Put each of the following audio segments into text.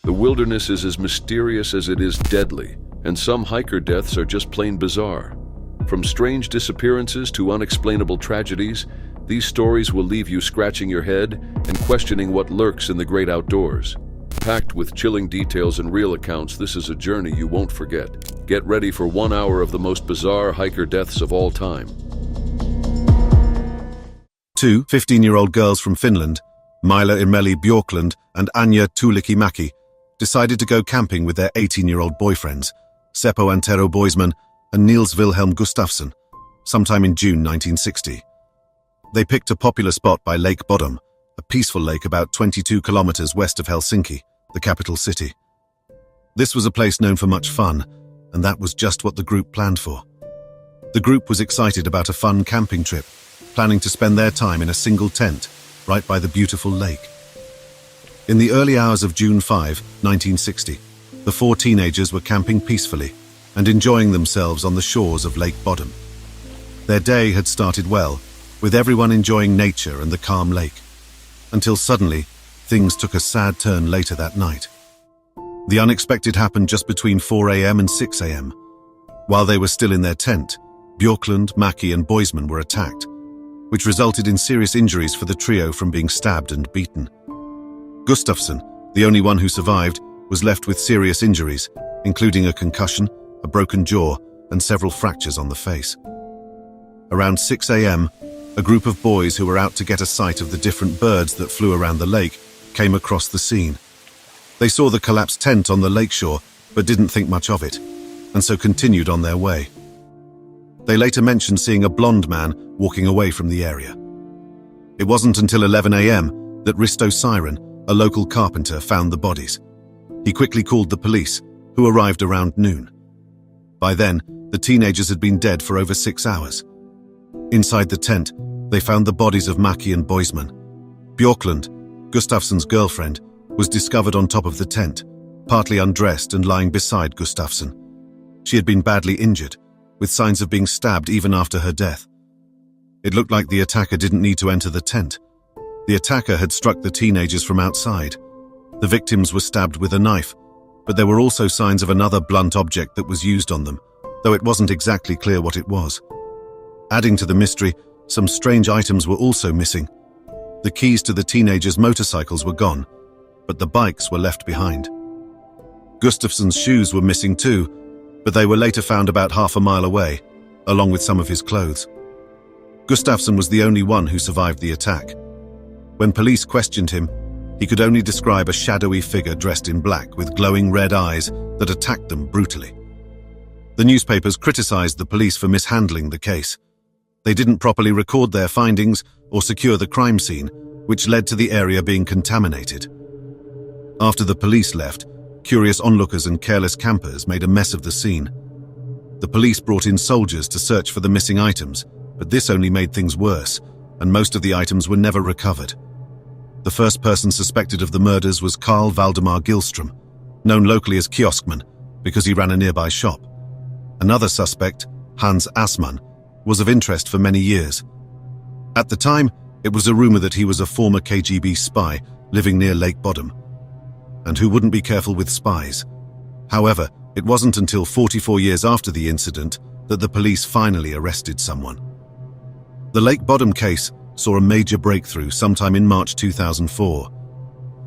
The wilderness is as mysterious as it is deadly, and some hiker deaths are just plain bizarre. From strange disappearances to unexplainable tragedies, these stories will leave you scratching your head and questioning what lurks in the great outdoors. Packed with chilling details and real accounts, this is a journey you won't forget. Get ready for 1 hour of the most bizarre hiker deaths of all time. Two 15-year-old girls from Finland, Mila Imeli Björklund and Anja Tuulikki-Mäki, decided to go camping with their 18-year-old boyfriends, Seppo Antero Boisman and Niels Wilhelm Gustafsson, sometime in June 1960. They picked a popular spot by Lake Bodom, a peaceful lake about 22 kilometers west of Helsinki, the capital city. This was a place known for much fun, and that was just what the group planned for. The group was excited about a fun camping trip, planning to spend their time in a single tent, right by the beautiful lake. In the early hours of June 5, 1960, the four teenagers were camping peacefully and enjoying themselves on the shores of Lake Bodom. Their day had started well, with everyone enjoying nature and the calm lake, until suddenly, things took a sad turn later that night. The unexpected happened just between 4 a.m. and 6 a.m. While they were still in their tent, Björklund, Mäki and Boisman were attacked, which resulted in serious injuries for the trio from being stabbed and beaten. Gustafsson, the only one who survived, was left with serious injuries, including a concussion, a broken jaw, and several fractures on the face. Around 6 a.m., a group of boys who were out to get a sight of the different birds that flew around the lake came across the scene. They saw the collapsed tent on the lakeshore, but didn't think much of it, and so continued on their way. They later mentioned seeing a blonde man walking away from the area. It wasn't until 11 a.m. that Risto Siren, a local carpenter, found the bodies. He quickly called the police, who arrived around noon. By then, the teenagers had been dead for over 6 hours. Inside the tent, they found the bodies of Mäki and Boisman. Björklund, Gustafsson's girlfriend, was discovered on top of the tent, partly undressed and lying beside Gustafsson. She had been badly injured, with signs of being stabbed even after her death. It looked like the attacker didn't need to enter the tent. The attacker had struck the teenagers from outside. The victims were stabbed with a knife, but there were also signs of another blunt object that was used on them, though it wasn't exactly clear what it was. Adding to the mystery, some strange items were also missing. The keys to the teenagers' motorcycles were gone, but the bikes were left behind. Gustafsson's shoes were missing too, but they were later found about half a mile away, along with some of his clothes. Gustafsson was the only one who survived the attack. When police questioned him, he could only describe a shadowy figure dressed in black with glowing red eyes that attacked them brutally. The newspapers criticized the police for mishandling the case. They didn't properly record their findings or secure the crime scene, which led to the area being contaminated. After the police left, curious onlookers and careless campers made a mess of the scene. The police brought in soldiers to search for the missing items, but this only made things worse, and most of the items were never recovered. The first person suspected of the murders was Carl Valdemar Gillström, known locally as Kioskman, because he ran a nearby shop. Another suspect, Hans Assmann, was of interest for many years. At the time, it was a rumor that he was a former KGB spy living near Lake Bodom. And who wouldn't be careful with spies? However, it wasn't until 44 years after the incident that the police finally arrested someone. The Lake Bodom case saw a major breakthrough sometime in March 2004.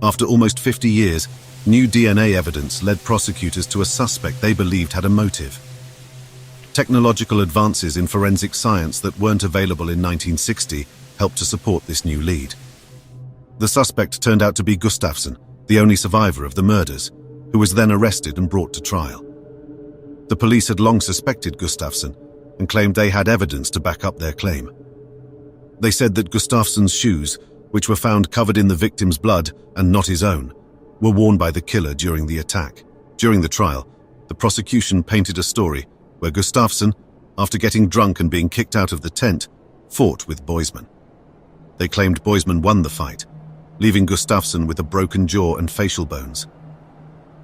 After almost 50 years, new DNA evidence led prosecutors to a suspect they believed had a motive. Technological advances in forensic science that weren't available in 1960 helped to support this new lead. The suspect turned out to be Gustafsson, the only survivor of the murders, who was then arrested and brought to trial. The police had long suspected Gustafsson and claimed they had evidence to back up their claim. They said that Gustafsson's shoes, which were found covered in the victim's blood and not his own, were worn by the killer during the attack. During the trial, the prosecution painted a story where Gustafsson, after getting drunk and being kicked out of the tent, fought with Boisman. They claimed Boisman won the fight, leaving Gustafsson with a broken jaw and facial bones.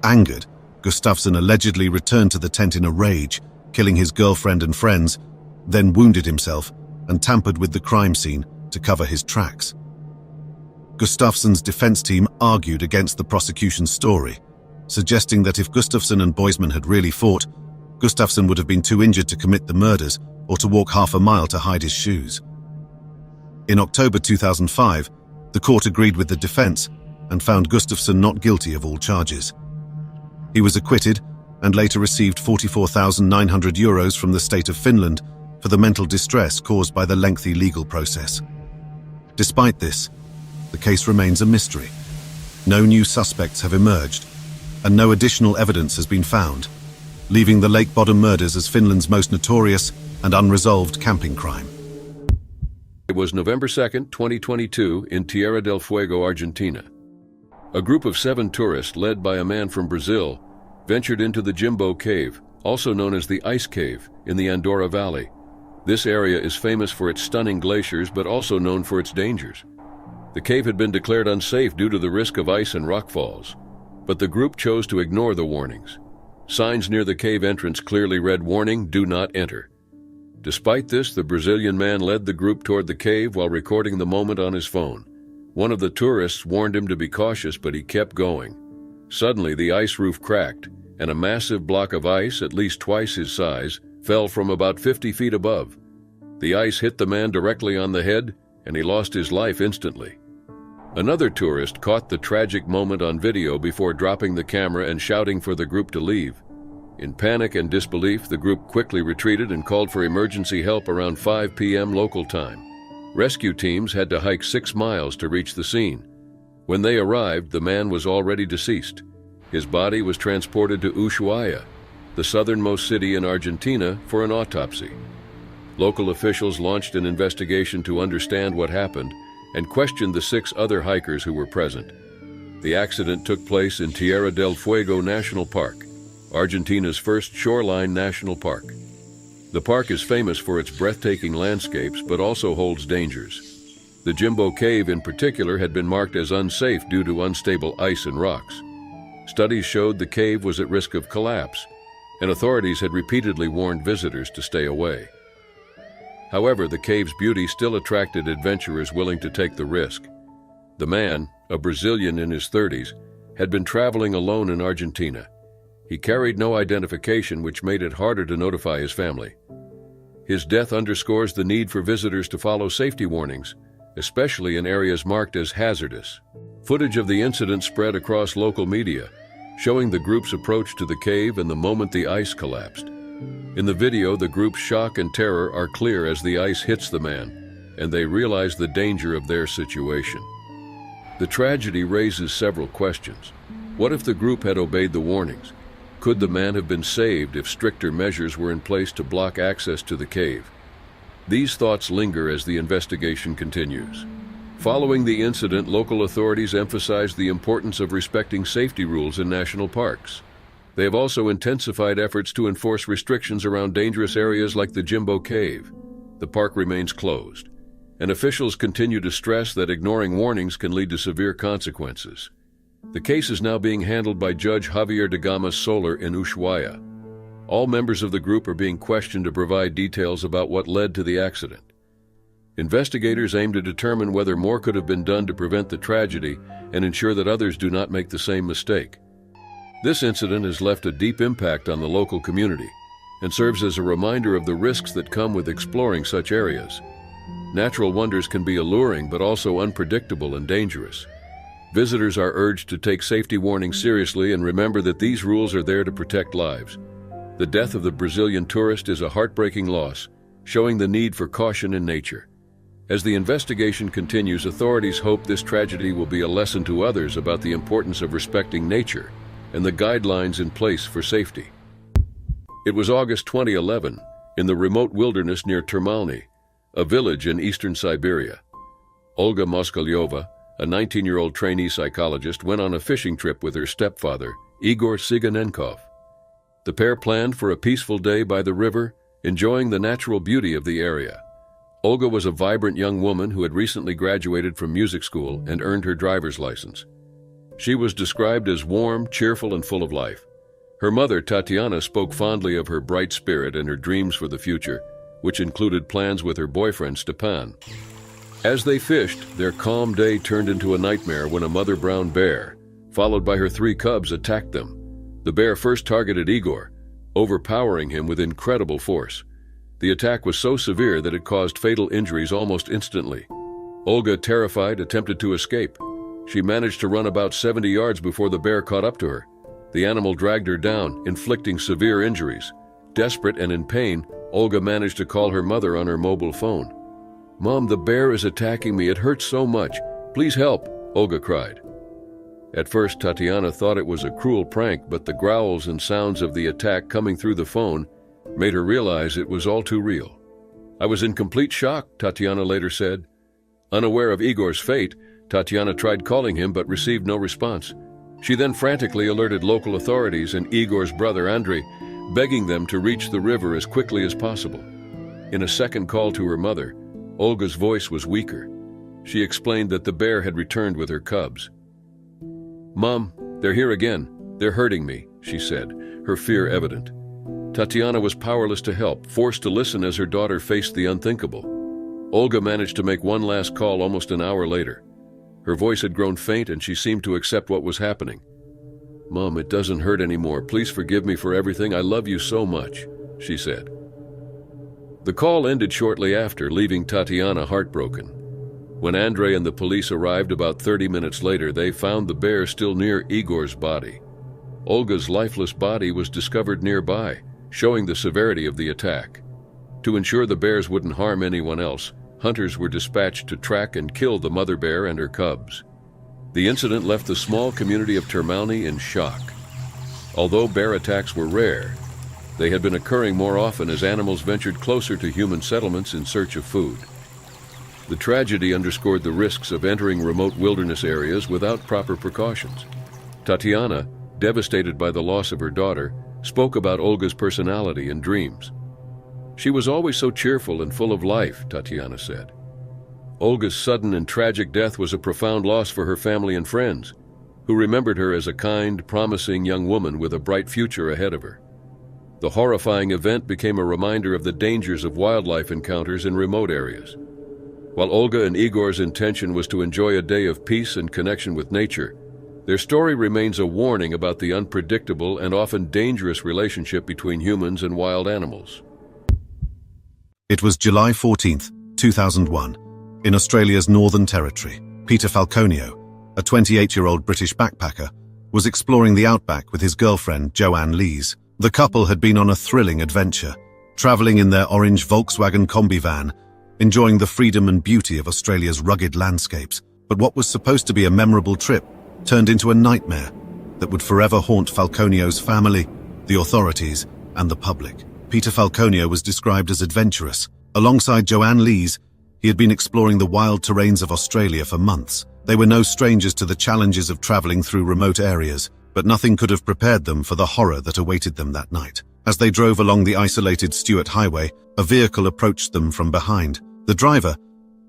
Angered, Gustafsson allegedly returned to the tent in a rage, killing his girlfriend and friends, then wounded himself and tampered with the crime scene to cover his tracks. Gustafsson's defense team argued against the prosecution's story, suggesting that if Gustafsson and Boisman had really fought, Gustafsson would have been too injured to commit the murders or to walk half a mile to hide his shoes. In October 2005, the court agreed with the defense and found Gustafsson not guilty of all charges. He was acquitted and later received €44,900 from the state of Finland for the mental distress caused by the lengthy legal process. Despite this, the case remains a mystery. No new suspects have emerged, and no additional evidence has been found, leaving the Lake Bottom murders as Finland's most notorious and unresolved camping crime. It was November 2nd, 2022, in Tierra del Fuego, Argentina. A group of 7 tourists, led by a man from Brazil, ventured into the Jimbo Cave, also known as the Ice Cave, in the Andorra Valley. This area is famous for its stunning glaciers, but also known for its dangers. The cave had been declared unsafe due to the risk of ice and rockfalls, but the group chose to ignore the warnings. Signs near the cave entrance clearly read, "Warning, do not enter." Despite this, the Brazilian man led the group toward the cave while recording the moment on his phone. One of the tourists warned him to be cautious, but he kept going. Suddenly, the ice roof cracked, and a massive block of ice, at least twice his size, fell from about 50 feet above. The ice hit the man directly on the head, and he lost his life instantly. Another tourist caught the tragic moment on video before dropping the camera and shouting for the group to leave. In panic and disbelief, the group quickly retreated and called for emergency help around 5 p.m. local time. Rescue teams had to hike 6 miles to reach the scene. When they arrived, the man was already deceased. His body was transported to Ushuaia, the southernmost city in Argentina, for an autopsy. Local officials launched an investigation to understand what happened and questioned the 6 other hikers who were present. The accident took place in Tierra del Fuego National Park, Argentina's first shoreline national park. The park is famous for its breathtaking landscapes, but also holds dangers. The Jimbo Cave in particular had been marked as unsafe due to unstable ice and rocks. Studies showed the cave was at risk of collapse, and authorities had repeatedly warned visitors to stay away. However, the cave's beauty still attracted adventurers willing to take the risk. The man, a Brazilian in his 30s, had been traveling alone in Argentina. He carried no identification, which made it harder to notify his family. His death underscores the need for visitors to follow safety warnings, especially in areas marked as hazardous. Footage of the incident spread across local media, showing the group's approach to the cave and the moment the ice collapsed. In the video, the group's shock and terror are clear as the ice hits the man, and they realize the danger of their situation. The tragedy raises several questions. What if the group had obeyed the warnings? Could the man have been saved if stricter measures were in place to block access to the cave? These thoughts linger as the investigation continues. Following the incident, local authorities emphasized the importance of respecting safety rules in national parks. They have also intensified efforts to enforce restrictions around dangerous areas like the Jimbo Cave. The park remains closed, and officials continue to stress that ignoring warnings can lead to severe consequences. The case is now being handled by Judge Javier de Gama Soler in Ushuaia. All members of the group are being questioned to provide details about what led to the accident. Investigators aim to determine whether more could have been done to prevent the tragedy and ensure that others do not make the same mistake. This incident has left a deep impact on the local community and serves as a reminder of the risks that come with exploring such areas. Natural wonders can be alluring, but also unpredictable and dangerous. Visitors are urged to take safety warnings seriously and remember that these rules are there to protect lives. The death of the Brazilian tourist is a heartbreaking loss, showing the need for caution in nature. As the investigation continues, authorities hope this tragedy will be a lesson to others about the importance of respecting nature and the guidelines in place for safety. It was August 2011, in the remote wilderness near Termalny, a village in eastern Siberia. Olga Moskalyova, a 19-year-old trainee psychologist, went on a fishing trip with her stepfather, Igor Siganenkov. The pair planned for a peaceful day by the river, enjoying the natural beauty of the area. Olga was a vibrant young woman who had recently graduated from music school and earned her driver's license. She was described as warm, cheerful, and full of life. Her mother, Tatiana, spoke fondly of her bright spirit and her dreams for the future, which included plans with her boyfriend, Stepan. As they fished, their calm day turned into a nightmare when a mother brown bear, followed by her 3 cubs, attacked them. The bear first targeted Igor, overpowering him with incredible force. The attack was so severe that it caused fatal injuries almost instantly. Olga, terrified, attempted to escape. She managed to run about 70 yards before the bear caught up to her. The animal dragged her down, inflicting severe injuries. Desperate and in pain, Olga managed to call her mother on her mobile phone. "Mom, the bear is attacking me. It hurts so much. Please help," Olga cried. At first, Tatiana thought it was a cruel prank, but the growls and sounds of the attack coming through the phone made her realize it was all too real. "I was in complete shock," Tatiana later said. Unaware of Igor's fate, Tatiana tried calling him but received no response. She then frantically alerted local authorities and Igor's brother Andrei, begging them to reach the river as quickly as possible. In a second call to her mother, Olga's voice was weaker. She explained that the bear had returned with her cubs. "Mom, they're here again. They're hurting me," she said, her fear evident. Tatiana was powerless to help, forced to listen as her daughter faced the unthinkable. Olga managed to make one last call almost an hour later. Her voice had grown faint and she seemed to accept what was happening. "Mom, it doesn't hurt anymore. Please forgive me for everything. I love you so much," she said. The call ended shortly after, leaving Tatiana heartbroken. When Andrei and the police arrived about 30 minutes later, they found the bear still near Igor's body. Olga's lifeless body was discovered nearby, showing the severity of the attack. To ensure the bears wouldn't harm anyone else, hunters were dispatched to track and kill the mother bear and her cubs. The incident left the small community of Termalny in shock. Although bear attacks were rare, they had been occurring more often as animals ventured closer to human settlements in search of food. The tragedy underscored the risks of entering remote wilderness areas without proper precautions. Tatiana, devastated by the loss of her daughter, spoke about Olga's personality and dreams. "She was always so cheerful and full of life," Tatiana said. Olga's sudden and tragic death was a profound loss for her family and friends, who remembered her as a kind, promising young woman with a bright future ahead of her. The horrifying event became a reminder of the dangers of wildlife encounters in remote areas. While Olga and Igor's intention was to enjoy a day of peace and connection with nature, their story remains a warning about the unpredictable and often dangerous relationship between humans and wild animals. It was July 14th, 2001, in Australia's Northern Territory. Peter Falconio, a 28-year-old British backpacker, was exploring the outback with his girlfriend, Joanne Lees. The couple had been on a thrilling adventure, travelling in their orange Volkswagen Kombi van, enjoying the freedom and beauty of Australia's rugged landscapes. But what was supposed to be a memorable trip turned into a nightmare that would forever haunt Falconio's family, the authorities, and the public. Peter Falconio was described as adventurous. Alongside Joanne Lees, he had been exploring the wild terrains of Australia for months. They were no strangers to the challenges of travelling through remote areas, but nothing could have prepared them for the horror that awaited them that night. As they drove along the isolated Stewart Highway, a vehicle approached them from behind. The driver,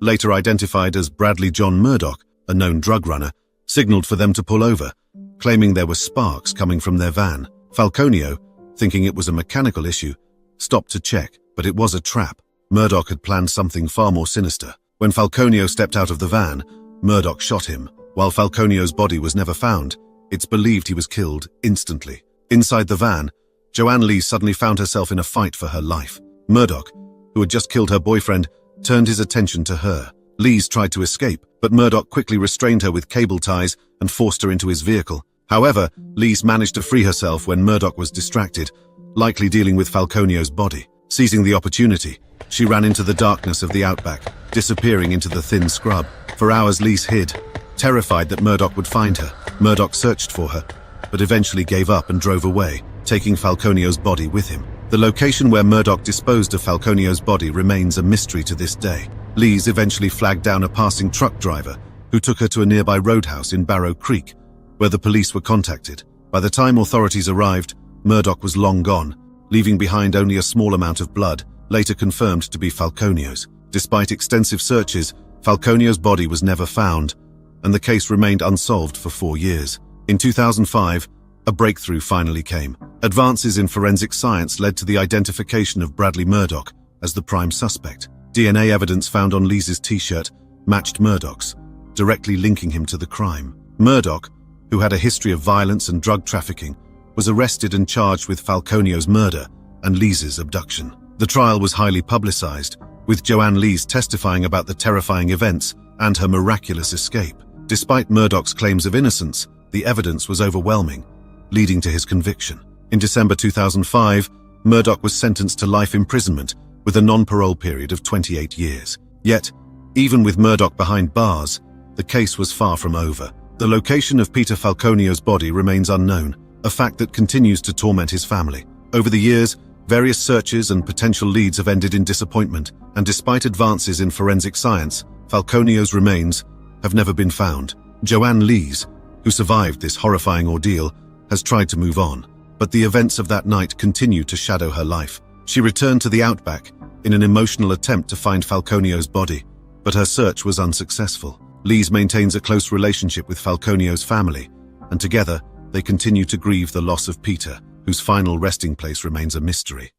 later identified as Bradley John Murdoch, a known drug runner, signaled for them to pull over, claiming there were sparks coming from their van. Falconio, thinking it was a mechanical issue, stopped to check, but it was a trap. Murdoch had planned something far more sinister. When Falconio stepped out of the van, Murdoch shot him. While Falconio's body was never found, it's believed he was killed instantly. Inside the van, Joanne Lee suddenly found herself in a fight for her life. Murdoch, who had just killed her boyfriend, turned his attention to her. Lees tried to escape, but Murdoch quickly restrained her with cable ties and forced her into his vehicle. However, Lees managed to free herself when Murdoch was distracted, likely dealing with Falconio's body. Seizing the opportunity, she ran into the darkness of the outback, disappearing into the thin scrub. For hours, Lees hid, terrified that Murdoch would find her. Murdoch searched for her, but eventually gave up and drove away, taking Falconio's body with him. The location where Murdoch disposed of Falconio's body remains a mystery to this day. Lees eventually flagged down a passing truck driver, who took her to a nearby roadhouse in Barrow Creek, where the police were contacted. By the time authorities arrived, Murdoch was long gone, leaving behind only a small amount of blood, later confirmed to be Falconio's. Despite extensive searches, Falconio's body was never found, and the case remained unsolved for 4 years. In 2005, a breakthrough finally came. Advances in forensic science led to the identification of Bradley Murdoch as the prime suspect. DNA evidence found on Lees's t-shirt matched Murdoch's, directly linking him to the crime. Murdoch, who had a history of violence and drug trafficking, was arrested and charged with Falconio's murder and Lee's abduction. The trial was highly publicized, with Joanne Lees testifying about the terrifying events and her miraculous escape. Despite Murdoch's claims of innocence, the evidence was overwhelming, leading to his conviction. In December 2005, Murdoch was sentenced to life imprisonment with a non-parole period of 28 years. Yet, even with Murdoch behind bars, the case was far from over. The location of Peter Falconio's body remains unknown, a fact that continues to torment his family. Over the years, various searches and potential leads have ended in disappointment, and despite advances in forensic science, Falconio's remains have never been found. Joanne Lees, who survived this horrifying ordeal, has tried to move on, but the events of that night continue to shadow her life. She returned to the outback in an emotional attempt to find Falconio's body, but her search was unsuccessful. Lees maintains a close relationship with Falconio's family, and together they continue to grieve the loss of Peter, whose final resting place remains a mystery.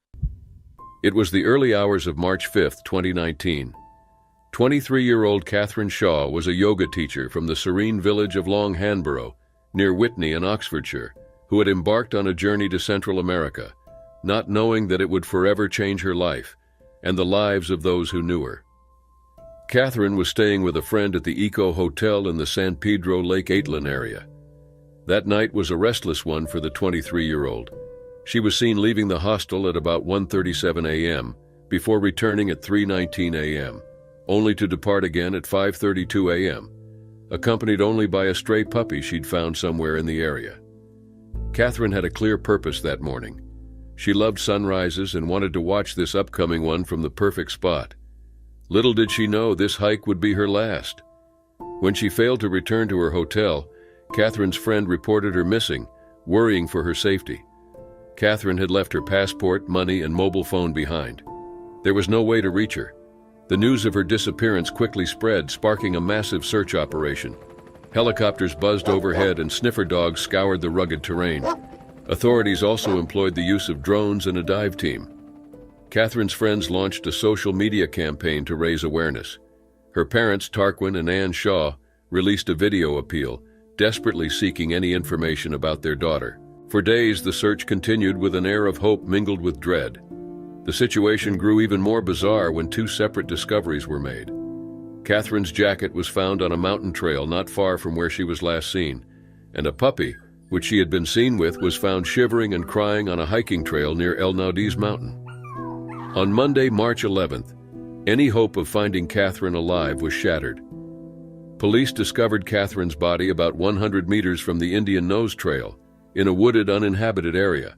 It was the early hours of March 5, 2019. 23-year-old Catherine Shaw was a yoga teacher from the serene village of Long Hanborough, near Witney in Oxfordshire, who had embarked on a journey to Central America, not knowing that it would forever change her life and the lives of those who knew her. Catherine was staying with a friend at the Eco Hotel in the San Pedro Lake Aitlan area. That night was a restless one for the 23-year-old. She was seen leaving the hostel at about 1:37 a.m. before returning at 3:19 a.m., only to depart again at 5:32 a.m., accompanied only by a stray puppy she'd found somewhere in the area. Catherine had a clear purpose that morning. She loved sunrises and wanted to watch this upcoming one from the perfect spot. Little did she know this hike would be her last. When she failed to return to her hotel, Catherine's friend reported her missing, worrying for her safety. Catherine had left her passport, money, and mobile phone behind. There was no way to reach her. The news of her disappearance quickly spread, sparking a massive search operation. Helicopters buzzed overhead and sniffer dogs scoured the rugged terrain. Authorities also employed the use of drones and a dive team. Catherine's friends launched a social media campaign to raise awareness. Her parents, Tarquin and Anne Shaw, released a video appeal, desperately seeking any information about their daughter. For days, the search continued with an air of hope mingled with dread. The situation grew even more bizarre when two separate discoveries were made. Catherine's jacket was found on a mountain trail not far from where she was last seen, and a puppy, which she had been seen with, was found shivering and crying on a hiking trail near El Naudis Mountain. On Monday, March 11th, any hope of finding Catherine alive was shattered. Police discovered Catherine's body about 100 meters from the Indian Nose Trail, in a wooded, uninhabited area.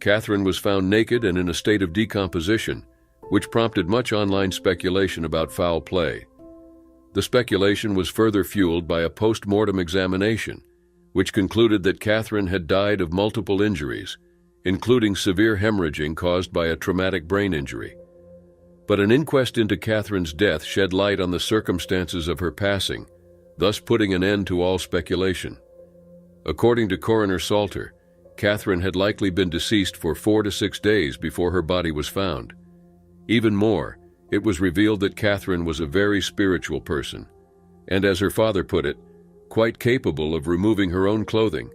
Catherine was found naked and in a state of decomposition, which prompted much online speculation about foul play. The speculation was further fueled by a post-mortem examination, which concluded that Catherine had died of multiple injuries, including severe hemorrhaging caused by a traumatic brain injury. But an inquest into Catherine's death shed light on the circumstances of her passing, thus putting an end to all speculation. According to Coroner Salter, Catherine had likely been deceased for 4 to 6 days before her body was found. Even more, it was revealed that Catherine was a very spiritual person, and as her father put it, quite capable of removing her own clothing,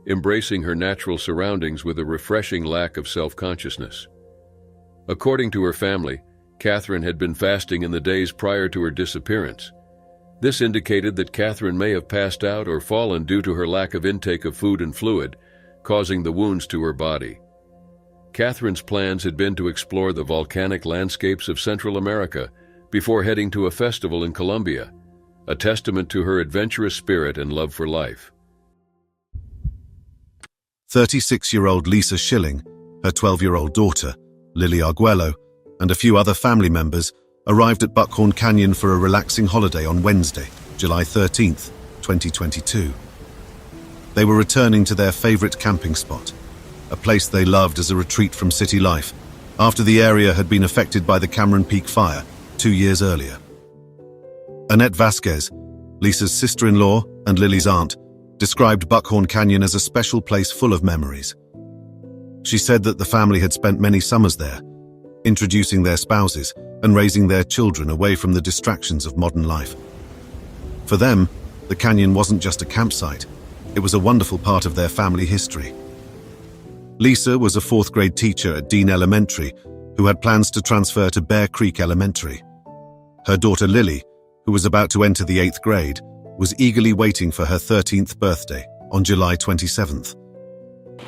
embracing her natural surroundings with a refreshing lack of self-consciousness. According to her family, Catherine had been fasting in the days prior to her disappearance. This indicated that Catherine may have passed out or fallen due to her lack of intake of food and fluid, causing the wounds to her body. Catherine's plans had been to explore the volcanic landscapes of Central America before heading to a festival in Colombia, a testament to her adventurous spirit and love for life. 36-year-old Lisa Schilling, her 12-year-old daughter, Lily Arguello, and a few other family members arrived at Buckhorn Canyon for a relaxing holiday on Wednesday, July 13th, 2022. They were returning to their favorite camping spot, a place they loved as a retreat from city life, after the area had been affected by the Cameron Peak fire 2 years earlier. Annette Vasquez, Lisa's sister-in-law and Lily's aunt, described Buckhorn Canyon as a special place full of memories. She said that the family had spent many summers there, introducing their spouses and raising their children away from the distractions of modern life. For them, the canyon wasn't just a campsite, it was a wonderful part of their family history. Lisa was a fourth-grade teacher at Dean Elementary who had plans to transfer to Bear Creek Elementary. Her daughter Lily, who was about to enter the 8th grade, was eagerly waiting for her 13th birthday on July 27th.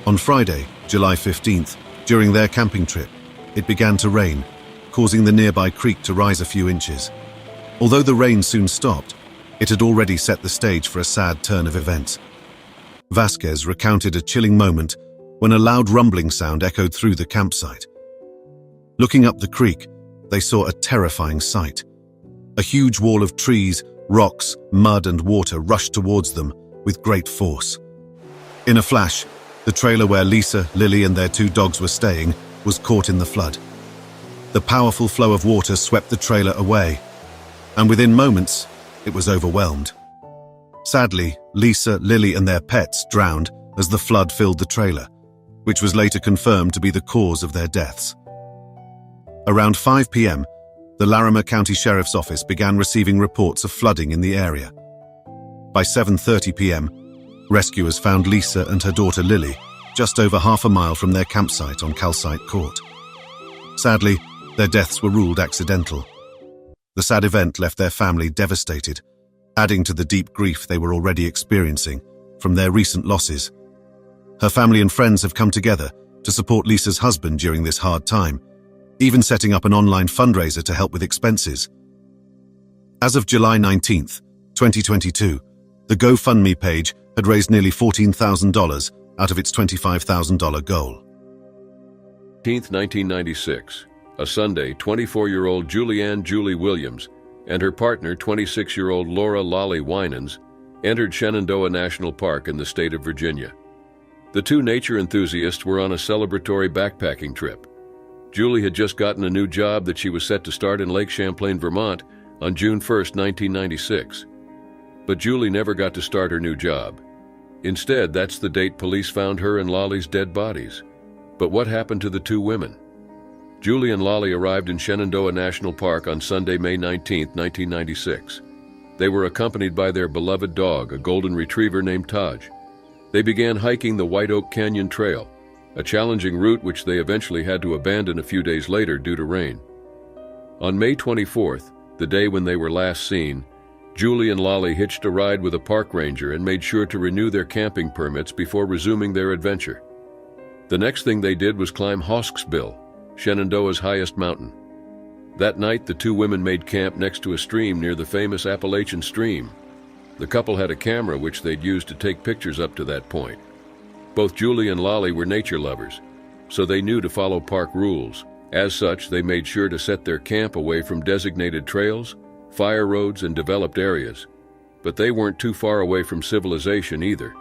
On Friday, July 15th, during their camping trip, it began to rain, causing the nearby creek to rise a few inches. Although the rain soon stopped, it had already set the stage for a sad turn of events. Vasquez recounted a chilling moment when a loud rumbling sound echoed through the campsite. Looking up the creek, they saw a terrifying sight. A huge wall of trees, rocks, mud and water rushed towards them with great force. In a flash, the trailer where Lisa, Lily and their 2 dogs were staying was caught in the flood. The powerful flow of water swept the trailer away, and within moments, it was overwhelmed. Sadly, Lisa, Lily and their pets drowned as the flood filled the trailer, which was later confirmed to be the cause of their deaths. Around 5 p.m., the Larimer County Sheriff's Office began receiving reports of flooding in the area. By 7:30 p.m., rescuers found Lisa and her daughter Lily just over half a mile from their campsite on Calcite Court. Sadly, their deaths were ruled accidental. The sad event left their family devastated, adding to the deep grief they were already experiencing from their recent losses. Her family and friends have come together to support Lisa's husband during this hard time, even setting up an online fundraiser to help with expenses. As of July 19th, 2022, the GoFundMe page had raised nearly $14,000 out of its $25,000 goal. 1996, a Sunday, 24-year-old Julianne Julie Williams and her partner, 26-year-old Laura Lolly Winans, entered Shenandoah National Park in the state of Virginia. The 2 nature enthusiasts were on a celebratory backpacking trip. Julie had just gotten a new job that she was set to start in Lake Champlain, Vermont on June 1, 1996. But Julie never got to start her new job. Instead, that's the date police found her and Lolly's dead bodies. But what happened to the 2 women? Julie and Lolly arrived in Shenandoah National Park on Sunday, May 19, 1996. They were accompanied by their beloved dog, a golden retriever named Taj. They began hiking the White Oak Canyon Trail, a challenging route which they eventually had to abandon a few days later due to rain. On May 24th, the day when they were last seen, Julie and Lolly hitched a ride with a park ranger and made sure to renew their camping permits before resuming their adventure. The next thing they did was climb Hawksbill, Shenandoah's highest mountain. That night, the 2 women made camp next to a stream near the famous Appalachian Stream. The couple had a camera which they'd used to take pictures up to that point. Both Julie and Lolly were nature lovers, so they knew to follow park rules. As such, they made sure to set their camp away from designated trails, fire roads, and developed areas. But they weren't too far away from civilization either.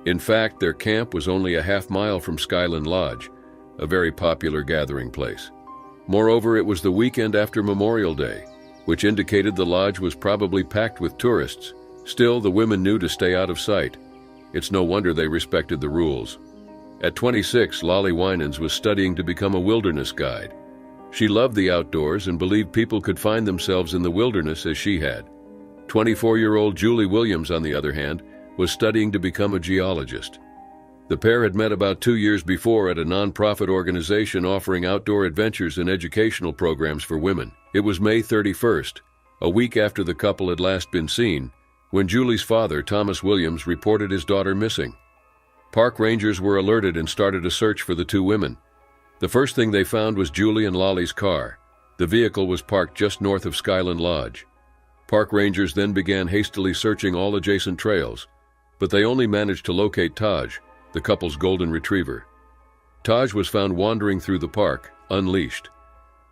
In fact, their camp was only a half-mile from Skyland Lodge, a very popular gathering place. Moreover, it was the weekend after Memorial Day, which indicated the lodge was probably packed with tourists. Still, the women knew to stay out of sight. It's no wonder they respected the rules. At 26, Lolly Winans was studying to become a wilderness guide. She loved the outdoors and believed people could find themselves in the wilderness as she had. 24-year-old Julie Williams, on the other hand, was studying to become a geologist. The pair had met about 2 years before at a nonprofit organization offering outdoor adventures and educational programs for women. It was May 31st, a week after the couple had last been seen, when Julie's father, Thomas Williams, reported his daughter missing. Park rangers were alerted and started a search for the 2 women. The first thing they found was Julie and Lolly's car. The vehicle was parked just north of Skyland Lodge. Park rangers then began hastily searching all adjacent trails, but they only managed to locate Taj, the couple's golden retriever. Taj was found wandering through the park, unleashed.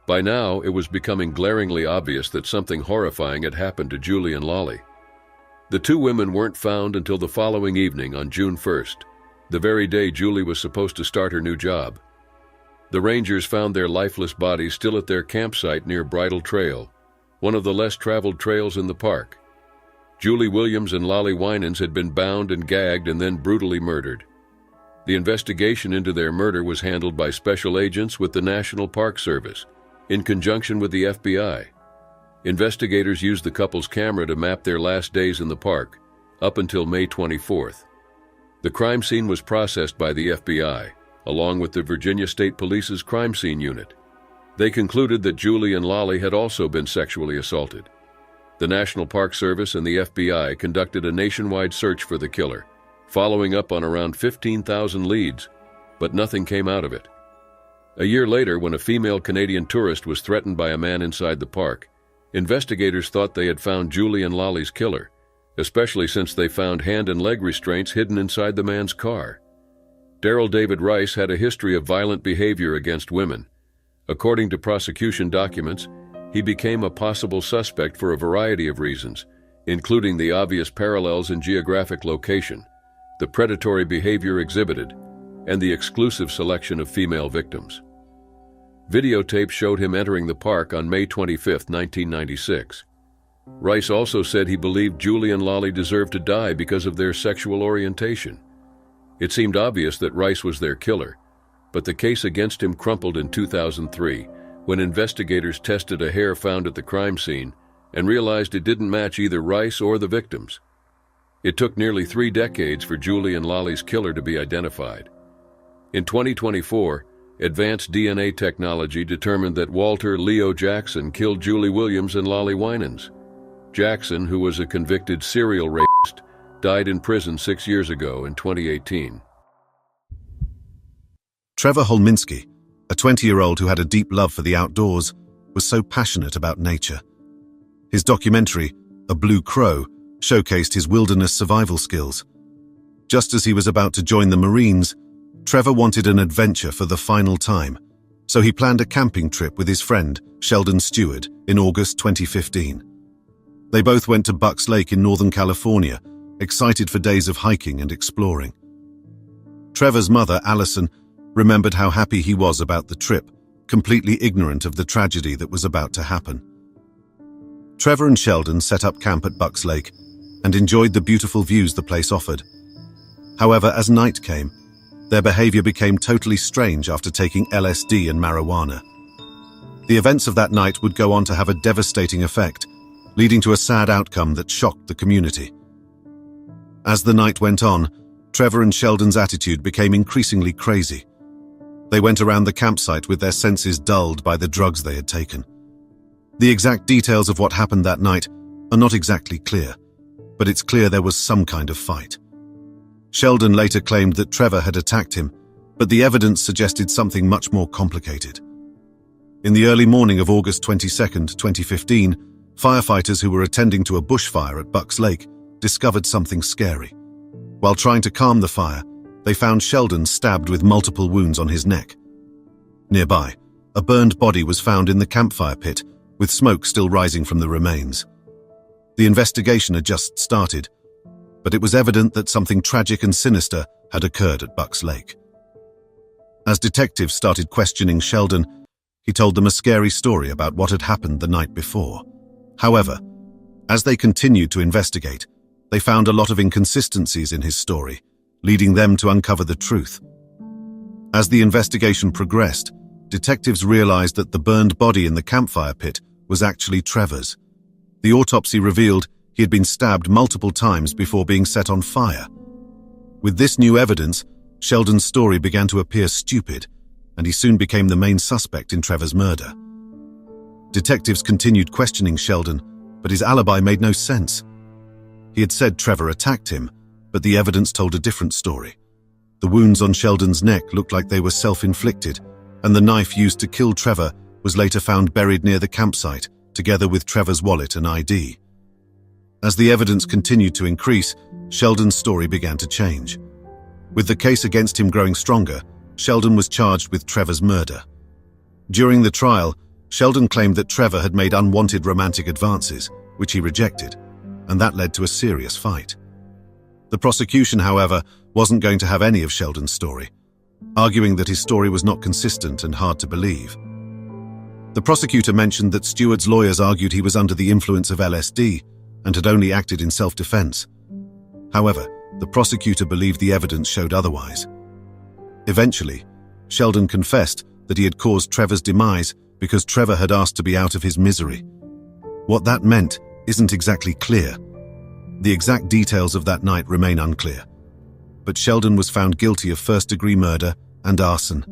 By now, it was becoming glaringly obvious that something horrifying had happened to Julie and Lolly. The 2 women weren't found until the following evening on June 1st, the very day Julie was supposed to start her new job. The rangers found their lifeless bodies still at their campsite near Bridle Trail, one of the less traveled trails in the park. Julie Williams and Lolly Winans had been bound and gagged and then brutally murdered. The investigation into their murder was handled by special agents with the National Park Service, in conjunction with the FBI. Investigators used the couple's camera to map their last days in the park, up until May 24th. The crime scene was processed by the FBI, along with the Virginia State Police's crime scene unit. They concluded that Julie and Lolly had also been sexually assaulted. The National Park Service and the FBI conducted a nationwide search for the killer, following up on around 15,000 leads, but nothing came out of it. A year later, when a female Canadian tourist was threatened by a man inside the park, investigators thought they had found Julie and Lolly's killer, especially since they found hand and leg restraints hidden inside the man's car. Daryl David Rice had a history of violent behavior against women. According to prosecution documents, he became a possible suspect for a variety of reasons, including the obvious parallels in geographic location, the predatory behavior exhibited, and the exclusive selection of female victims. Videotape showed him entering the park on May 25, 1996. Rice also said he believed Julie and Lolly deserved to die because of their sexual orientation. It seemed obvious that Rice was their killer, but the case against him crumpled in 2003 when investigators tested a hair found at the crime scene and realized it didn't match either Rice or the victims. It took nearly 3 decades for Julie and Lolly's killer to be identified. In 2024, advanced DNA technology determined that Walter Leo Jackson killed Julie Williams and Lolly Winans. Jackson, who was a convicted serial rapist, died in prison 6 years ago in 2018. Trevor Holminski, a 20-year-old who had a deep love for the outdoors, was so passionate about nature. His documentary, A Blue Crow, showcased his wilderness survival skills. Just as he was about to join the Marines, Trevor wanted an adventure for the final time, so he planned a camping trip with his friend, Sheldon Stewart, in August 2015. They both went to Bucks Lake in Northern California, excited for days of hiking and exploring. Trevor's mother, Allison, remembered how happy he was about the trip, completely ignorant of the tragedy that was about to happen. Trevor and Sheldon set up camp at Bucks Lake and enjoyed the beautiful views the place offered. However, as night came, their behavior became totally strange after taking LSD and marijuana. The events of that night would go on to have a devastating effect, leading to a sad outcome that shocked the community. As the night went on, Trevor and Sheldon's attitude became increasingly crazy. They went around the campsite with their senses dulled by the drugs they had taken. The exact details of what happened that night are not exactly clear, but it's clear there was some kind of fight. Sheldon later claimed that Trevor had attacked him, but the evidence suggested something much more complicated. In the early morning of August 22, 2015, firefighters who were attending to a bushfire at Bucks Lake discovered something scary. While trying to calm the fire, they found Sheldon stabbed with multiple wounds on his neck. Nearby, a burned body was found in the campfire pit, with smoke still rising from the remains. The investigation had just started, but it was evident that something tragic and sinister had occurred at Bucks Lake. As detectives started questioning Sheldon, he told them a scary story about what had happened the night before. However, as they continued to investigate, they found a lot of inconsistencies in his story, leading them to uncover the truth. As the investigation progressed, detectives realized that the burned body in the campfire pit was actually Trevor's. The autopsy revealed he had been stabbed multiple times before being set on fire. With this new evidence, Sheldon's story began to appear stupid, and he soon became the main suspect in Trevor's murder. Detectives continued questioning Sheldon, but his alibi made no sense. He had said Trevor attacked him, but the evidence told a different story. The wounds on Sheldon's neck looked like they were self-inflicted, and the knife used to kill Trevor was later found buried near the campsite, together with Trevor's wallet and ID. As the evidence continued to increase, Sheldon's story began to change. With the case against him growing stronger, Sheldon was charged with Trevor's murder. During the trial, Sheldon claimed that Trevor had made unwanted romantic advances, which he rejected, and that led to a serious fight. The prosecution, however, wasn't going to have any of Sheldon's story, arguing that his story was not consistent and hard to believe. The prosecutor mentioned that Stewart's lawyers argued he was under the influence of LSD and had only acted in self-defense. However, the prosecutor believed the evidence showed otherwise. Eventually, Sheldon confessed that he had caused Trevor's demise because Trevor had asked to be out of his misery. What that meant isn't exactly clear. The exact details of that night remain unclear. But Sheldon was found guilty of first-degree murder and arson.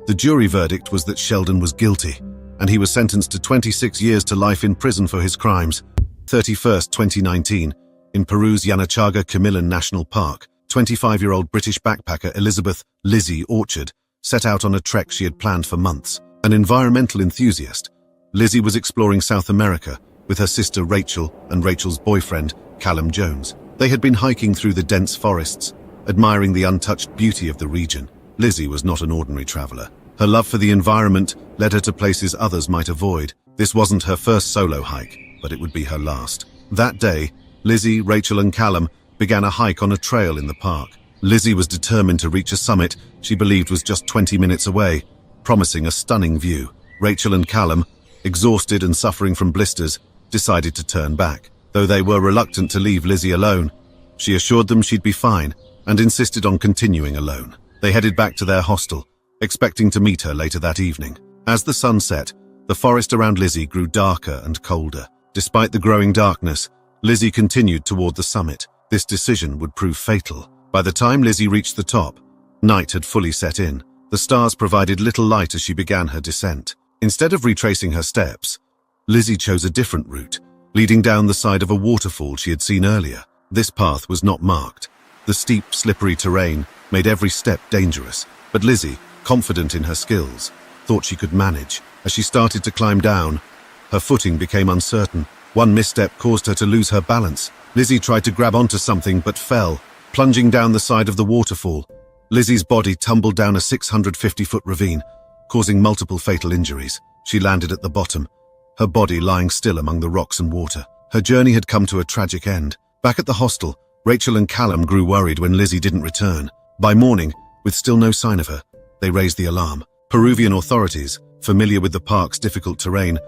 The jury verdict was that Sheldon was guilty, and he was sentenced to 26 years to life in prison for his crimes. 31st, 2019, in Peru's Yanachaga-Camillin National Park, 25-year-old British backpacker Elizabeth "Lizzie" Orchard set out on a trek she had planned for months. An environmental enthusiast, Lizzie was exploring South America with her sister Rachel and Rachel's boyfriend, Callum Jones. They had been hiking through the dense forests, admiring the untouched beauty of the region. Lizzie was not an ordinary traveler. Her love for the environment led her to places others might avoid. This wasn't her first solo hike, but it would be her last. That day, Lizzie, Rachel and Callum began a hike on a trail in the park. Lizzie was determined to reach a summit she believed was just 20 minutes away, promising a stunning view. Rachel and Callum, exhausted and suffering from blisters, decided to turn back. Though they were reluctant to leave Lizzie alone, she assured them she'd be fine and insisted on continuing alone. They headed back to their hostel, expecting to meet her later that evening. As the sun set, the forest around Lizzie grew darker and colder. Despite the growing darkness, Lizzie continued toward the summit. This decision would prove fatal. By the time Lizzie reached the top, night had fully set in. The stars provided little light as she began her descent. Instead of retracing her steps, Lizzie chose a different route, leading down the side of a waterfall she had seen earlier. This path was not marked. The steep, slippery terrain made every step dangerous, but Lizzie, confident in her skills, thought she could manage. As she started to climb down, her footing became uncertain. One misstep caused her to lose her balance. Lizzie tried to grab onto something but fell, plunging down the side of the waterfall. Lizzie's body tumbled down a 650-foot ravine, causing multiple fatal injuries. She landed at the bottom, her body lying still among the rocks and water. Her journey had come to a tragic end. Back at the hostel, Rachel and Callum grew worried when Lizzie didn't return. By morning, with still no sign of her, they raised the alarm. Peruvian authorities, familiar with the park's difficult terrain,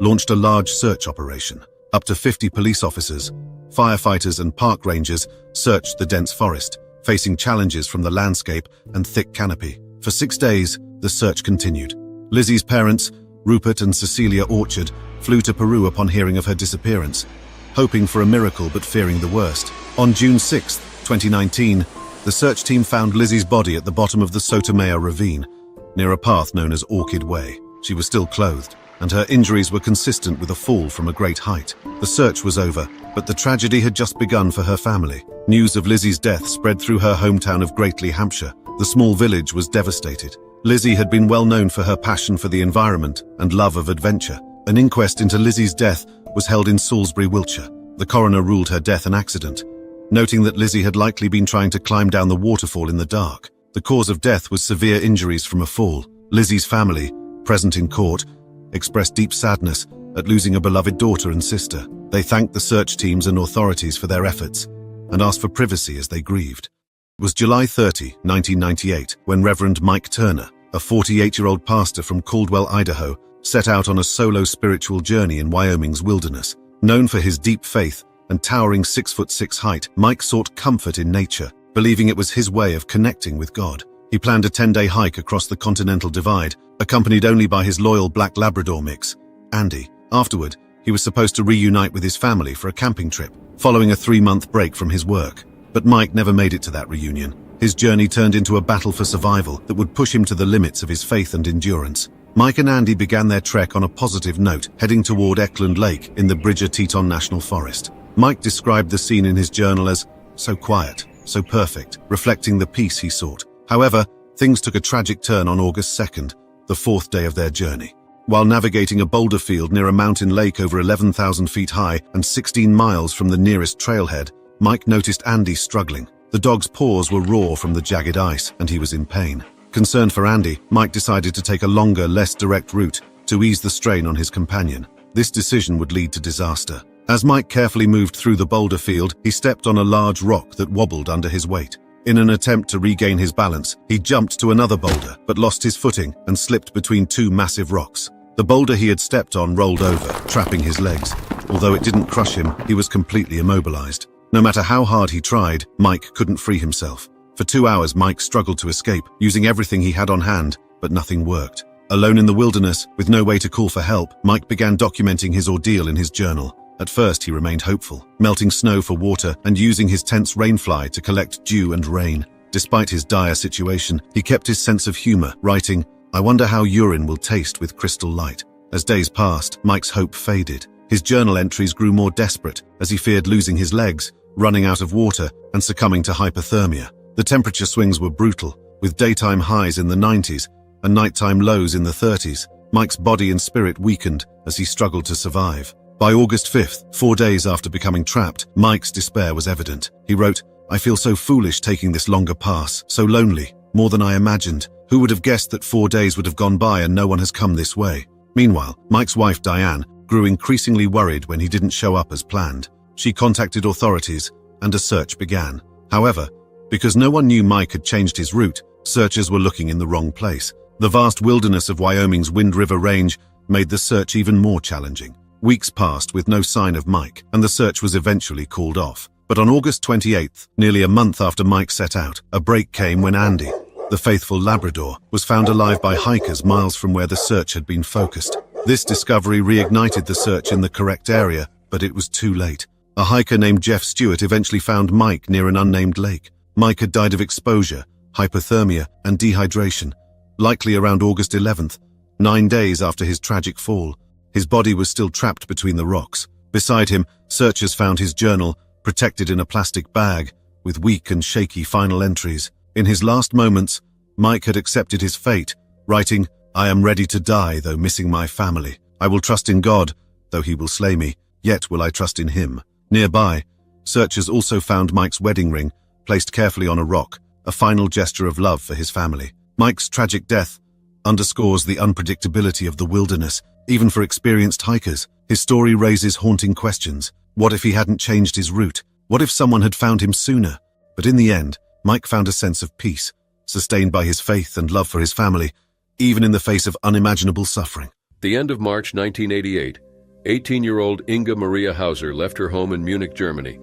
launched a large search operation. Up to 50 police officers, firefighters and park rangers searched the dense forest, facing challenges from the landscape and thick canopy. For 6 days, the search continued. Lizzie's parents, Rupert and Cecilia Orchard, flew to Peru upon hearing of her disappearance, hoping for a miracle but fearing the worst. On June 6, 2019, the search team found Lizzie's body at the bottom of the Sotomayor ravine, near a path known as Orchid Way. She was still clothed, and her injuries were consistent with a fall from a great height. The search was over, but the tragedy had just begun for her family. News of Lizzie's death spread through her hometown of Greatley, Hampshire. The small village was devastated. Lizzie had been well known for her passion for the environment and love of adventure. An inquest into Lizzie's death was held in Salisbury, Wiltshire. The coroner ruled her death an accident, noting that Lizzie had likely been trying to climb down the waterfall in the dark. The cause of death was severe injuries from a fall. Lizzie's family, present in court, expressed deep sadness at losing a beloved daughter and sister. They thanked the search teams and authorities for their efforts and asked for privacy as they grieved. It was July 30, 1998, when Reverend Mike Turner, a 48-year-old pastor from Caldwell, Idaho, set out on a solo spiritual journey in Wyoming's wilderness. Known for his deep faith and towering 6'6" height, Mike sought comfort in nature, believing it was his way of connecting with God. He planned a 10-day hike across the Continental Divide, accompanied only by his loyal black Labrador mix, Andy. Afterward, he was supposed to reunite with his family for a camping trip, following a 3-month break from his work. But Mike never made it to that reunion. His journey turned into a battle for survival that would push him to the limits of his faith and endurance. Mike and Andy began their trek on a positive note, heading toward Eklund Lake in the Bridger-Teton National Forest. Mike described the scene in his journal as so quiet, so perfect, reflecting the peace he sought. However, things took a tragic turn on August 2nd, the 4th day of their journey. While navigating a boulder field near a mountain lake over 11,000 feet high and 16 miles from the nearest trailhead, Mike noticed Andy struggling. The dog's paws were raw from the jagged ice, and he was in pain. Concerned for Andy, Mike decided to take a longer, less direct route to ease the strain on his companion. This decision would lead to disaster. As Mike carefully moved through the boulder field, he stepped on a large rock that wobbled under his weight. In an attempt to regain his balance, he jumped to another boulder, but lost his footing and slipped between two massive rocks. The boulder he had stepped on rolled over, trapping his legs. Although it didn't crush him, he was completely immobilized. No matter how hard he tried, Mike couldn't free himself. For 2 hours, Mike struggled to escape, using everything he had on hand, but nothing worked. Alone in the wilderness, with no way to call for help, Mike began documenting his ordeal in his journal. At first, he remained hopeful, melting snow for water and using his tent's rainfly to collect dew and rain. Despite his dire situation, he kept his sense of humor, writing, "I wonder how urine will taste with crystal light." As days passed, Mike's hope faded. His journal entries grew more desperate as he feared losing his legs, running out of water, and succumbing to hypothermia. The temperature swings were brutal, with daytime highs in the 90s and nighttime lows in the 30s. Mike's body and spirit weakened as he struggled to survive. By August 5th, 4 days after becoming trapped, Mike's despair was evident. He wrote, "I feel so foolish taking this longer pass, so lonely, more than I imagined. Who would have guessed that 4 days would have gone by and no one has come this way?" Meanwhile, Mike's wife, Diane, grew increasingly worried when he didn't show up as planned. She contacted authorities, and a search began. However, because no one knew Mike had changed his route, searchers were looking in the wrong place. The vast wilderness of Wyoming's Wind River Range made the search even more challenging. Weeks passed with no sign of Mike, and the search was eventually called off. But on August 28th, nearly a month after Mike set out, a break came when Andy, the faithful Labrador, was found alive by hikers miles from where the search had been focused. This discovery reignited the search in the correct area, but it was too late. A hiker named Jeff Stewart eventually found Mike near an unnamed lake. Mike had died of exposure, hypothermia, and dehydration, likely around August 11th, 9 days after his tragic fall. His body was still trapped between the rocks. Beside him, searchers found his journal, protected in a plastic bag, with weak and shaky final entries. In his last moments, Mike had accepted his fate, writing, "I am ready to die, though missing my family. I will trust in God, though he will slay me, yet will I trust in him." Nearby, searchers also found Mike's wedding ring, placed carefully on a rock, a final gesture of love for his family. Mike's tragic death underscores the unpredictability of the wilderness, even for experienced hikers. His story raises haunting questions. What if he hadn't changed his route? What if someone had found him sooner? But in the end, Mike found a sense of peace, sustained by his faith and love for his family, even in the face of unimaginable suffering. The end of March 1988, 18-year-old Inga Maria Hauser left her home in Munich, Germany,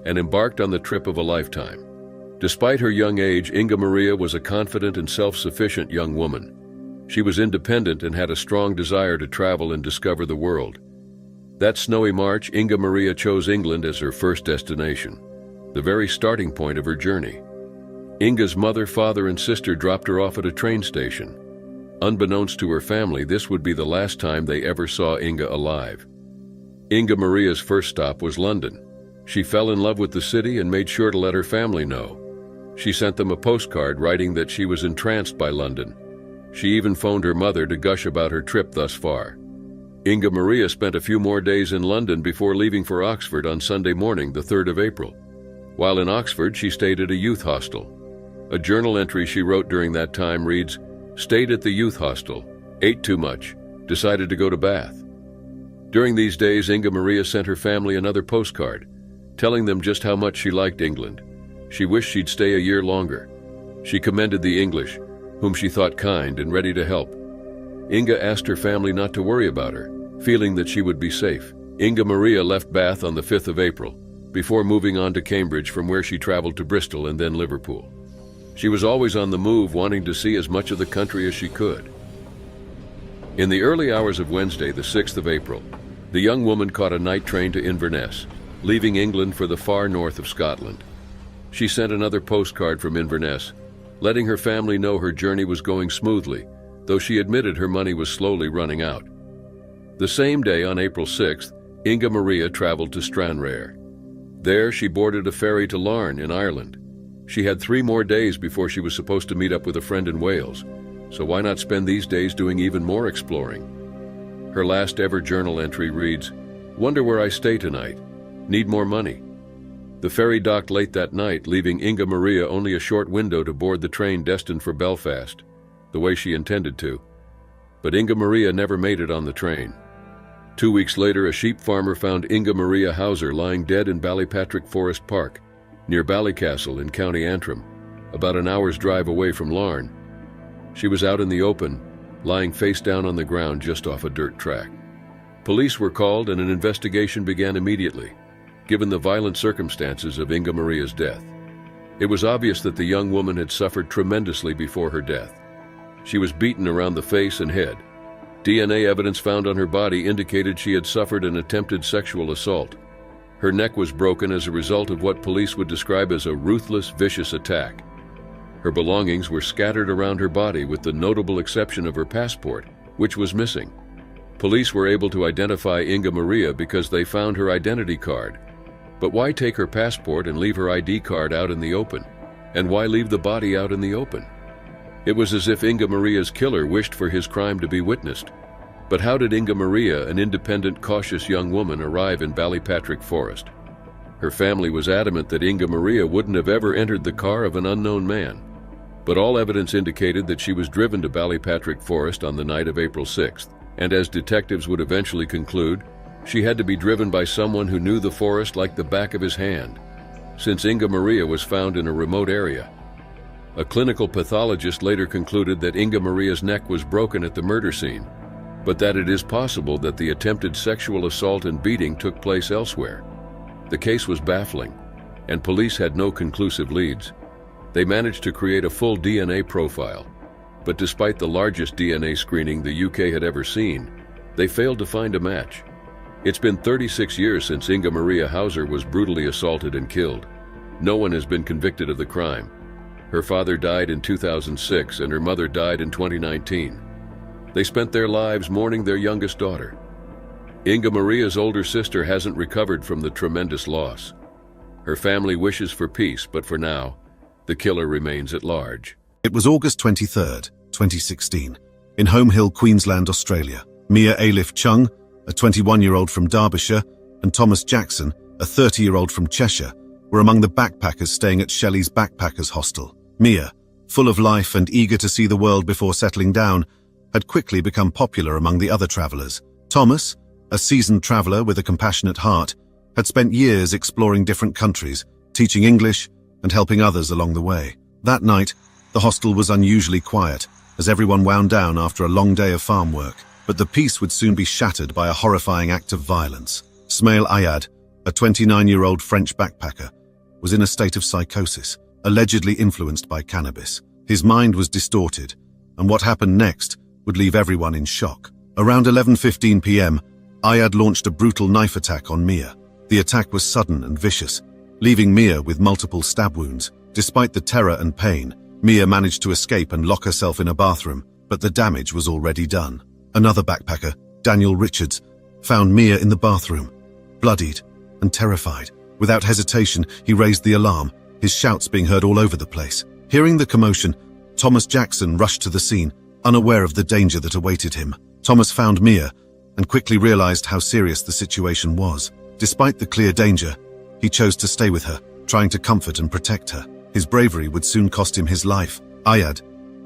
and embarked on the trip of a lifetime. Despite her young age, Inga Maria was a confident and self-sufficient young woman. She was independent and had a strong desire to travel and discover the world. That snowy March, Inga Maria chose England as her first destination, the very starting point of her journey. Inga's mother, father, and sister dropped her off at a train station. Unbeknownst to her family, this would be the last time they ever saw Inga alive. Inga Maria's first stop was London. She fell in love with the city and made sure to let her family know. She sent them a postcard writing that she was entranced by London. She even phoned her mother to gush about her trip thus far. Inga Maria spent a few more days in London before leaving for Oxford on Sunday morning, the 3rd of April. While in Oxford, she stayed at a youth hostel. A journal entry she wrote during that time reads, "Stayed at the youth hostel, ate too much, decided to go to Bath." During these days, Inga Maria sent her family another postcard, telling them just how much she liked England. She wished she'd stay a year longer. She commended the English, whom she thought kind and ready to help. Inga asked her family not to worry about her, feeling that she would be safe. Inga Maria left Bath on the 5th of April, before moving on to Cambridge, from where she traveled to Bristol and then Liverpool. She was always on the move, wanting to see as much of the country as she could. In the early hours of Wednesday, the 6th of April, the young woman caught a night train to Inverness, leaving England for the far north of Scotland. She sent another postcard from Inverness, letting her family know her journey was going smoothly, though she admitted her money was slowly running out. The same day, on April 6th, Inga Maria traveled to Stranraer. There, she boarded a ferry to Larne in Ireland. She had 3 more days before she was supposed to meet up with a friend in Wales, so why not spend these days doing even more exploring? Her last ever journal entry reads, "Wonder where I stay tonight. Need more money." The ferry docked late that night, leaving Inga Maria only a short window to board the train destined for Belfast, the way she intended to. But Inga Maria never made it on the train. 2 weeks later, a sheep farmer found Inga Maria Hauser lying dead in Ballypatrick Forest Park, near Ballycastle in County Antrim, about an hour's drive away from Larne. She was out in the open, lying face down on the ground just off a dirt track. Police were called and an investigation began immediately, given the violent circumstances of Inga Maria's death. It was obvious that the young woman had suffered tremendously before her death. She was beaten around the face and head. DNA evidence found on her body indicated she had suffered an attempted sexual assault. Her neck was broken as a result of what police would describe as a ruthless, vicious attack. Her belongings were scattered around her body with the notable exception of her passport, which was missing. Police were able to identify Inga Maria because they found her identity card. But why take her passport and leave her ID card out in the open? And why leave the body out in the open? It was as if Inga Maria's killer wished for his crime to be witnessed. But how did Inga Maria, an independent, cautious young woman, arrive in Ballypatrick Forest? Her family was adamant that Inga Maria wouldn't have ever entered the car of an unknown man. But all evidence indicated that she was driven to Ballypatrick Forest on the night of April 6th. And as detectives would eventually conclude, she had to be driven by someone who knew the forest like the back of his hand, since Inga Maria was found in a remote area. A clinical pathologist later concluded that Inga Maria's neck was broken at the murder scene, but that it is possible that the attempted sexual assault and beating took place elsewhere. The case was baffling, and police had no conclusive leads. They managed to create a full DNA profile, but despite the largest DNA screening the UK had ever seen, they failed to find a match. It's been 36 years since Inga Maria Hauser was brutally assaulted and killed. No one has been convicted of the crime. Her father died in 2006 and her mother died in 2019. They spent their lives mourning their youngest daughter. Inga Maria's older sister hasn't recovered from the tremendous loss. Her family wishes for peace, but for now, the killer remains at large. It was August 23rd, 2016, in Home Hill, Queensland, Australia. Mia Alif Chung, a 21-year-old from Derbyshire, and Thomas Jackson, a 30-year-old from Cheshire, were among the backpackers staying at Shelley's Backpackers Hostel. Mia, full of life and eager to see the world before settling down, had quickly become popular among the other travelers. Thomas, a seasoned traveler with a compassionate heart, had spent years exploring different countries, teaching English and helping others along the way. That night, the hostel was unusually quiet, as everyone wound down after a long day of farm work. But the peace would soon be shattered by a horrifying act of violence. Smail Ayad, a 29-year-old French backpacker, was in a state of psychosis, allegedly influenced by cannabis. His mind was distorted, and what happened next would leave everyone in shock. Around 11:15 p.m., Ayad launched a brutal knife attack on Mia. The attack was sudden and vicious, leaving Mia with multiple stab wounds. Despite the terror and pain, Mia managed to escape and lock herself in a bathroom, but the damage was already done. Another backpacker, Daniel Richards, found Mia in the bathroom, bloodied and terrified. Without hesitation, he raised the alarm, his shouts being heard all over the place. Hearing the commotion, Thomas Jackson rushed to the scene, unaware of the danger that awaited him. Thomas found Mia and quickly realized how serious the situation was. Despite the clear danger, he chose to stay with her, trying to comfort and protect her. His bravery would soon cost him his life. Ayad,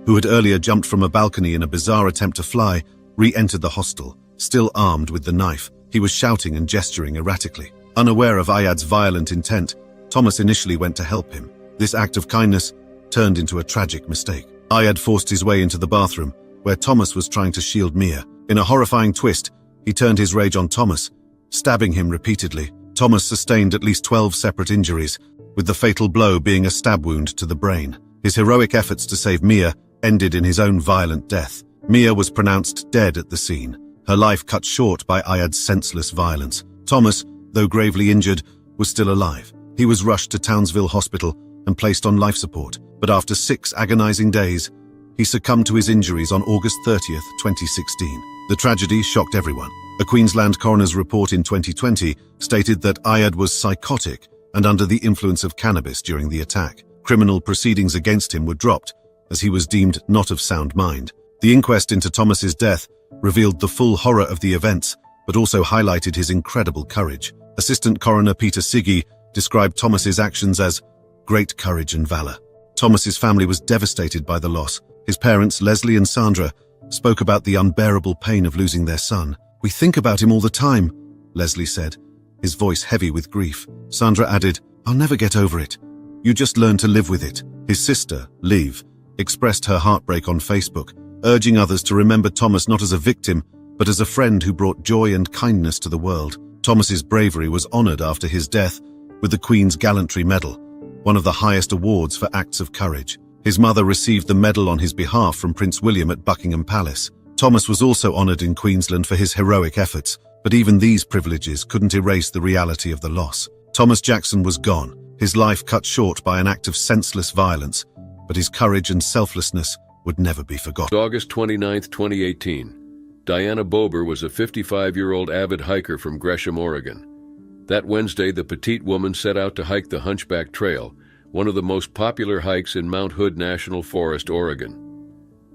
who had earlier jumped from a balcony in a bizarre attempt to fly, re-entered the hostel, still armed with the knife. He was shouting and gesturing erratically. Unaware of Ayad's violent intent, Thomas initially went to help him. This act of kindness turned into a tragic mistake. Ayad forced his way into the bathroom, where Thomas was trying to shield Mia. In a horrifying twist, he turned his rage on Thomas, stabbing him repeatedly. Thomas sustained at least 12 separate injuries, with the fatal blow being a stab wound to the brain. His heroic efforts to save Mia ended in his own violent death. Mia was pronounced dead at the scene, her life cut short by Ayad's senseless violence. Thomas, though gravely injured, was still alive. He was rushed to Townsville Hospital and placed on life support, but after 6 agonizing days, he succumbed to his injuries on August 30th, 2016. The tragedy shocked everyone. A Queensland coroner's report in 2020 stated that Ayad was psychotic and under the influence of cannabis during the attack. Criminal proceedings against him were dropped, as he was deemed not of sound mind. The inquest into Thomas's death revealed the full horror of the events, but also highlighted his incredible courage. Assistant Coroner Peter Siggy described Thomas's actions as great courage and valor. Thomas's family was devastated by the loss. His parents, Leslie and Sandra, spoke about the unbearable pain of losing their son. "We think about him all the time," Leslie said, his voice heavy with grief. Sandra added, "I'll never get over it. You just learn to live with it." His sister, Liv, expressed her heartbreak on Facebook, urging others to remember Thomas not as a victim, but as a friend who brought joy and kindness to the world. Thomas's bravery was honored after his death with the Queen's Gallantry Medal, one of the highest awards for acts of courage. His mother received the medal on his behalf from Prince William at Buckingham Palace. Thomas was also honored in Queensland for his heroic efforts, but even these privileges couldn't erase the reality of the loss. Thomas Jackson was gone, his life cut short by an act of senseless violence, but his courage and selflessness would never be forgotten. August 29, 2018. Diana Bober was a 55-year-old avid hiker from Gresham, Oregon. That Wednesday, the petite woman set out to hike the Hunchback Trail, one of the most popular hikes in Mount Hood National Forest, Oregon.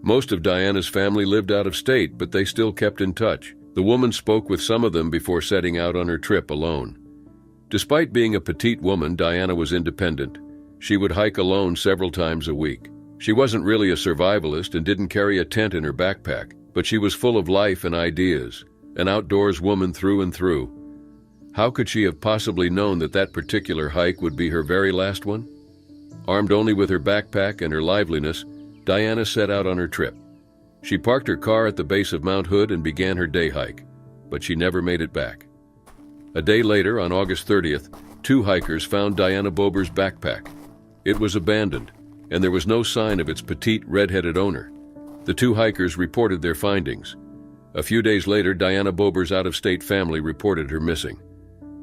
Most of Diana's family lived out of state, but they still kept in touch. The woman spoke with some of them before setting out on her trip alone. Despite being a petite woman, Diana was independent. She would hike alone several times a week. She wasn't really a survivalist and didn't carry a tent in her backpack, but she was full of life and ideas, an outdoors woman through and through. How could she have possibly known that that particular hike would be her very last one? Armed only with her backpack and her liveliness, Diana set out on her trip. She parked her car at the base of Mount Hood and began her day hike, but she never made it back. A day later, on August 30th, 2 hikers found Diana Bober's backpack. It was abandoned, and there was no sign of its petite, red-headed owner. The 2 hikers reported their findings. A few days later, Diana Bober's out-of-state family reported her missing.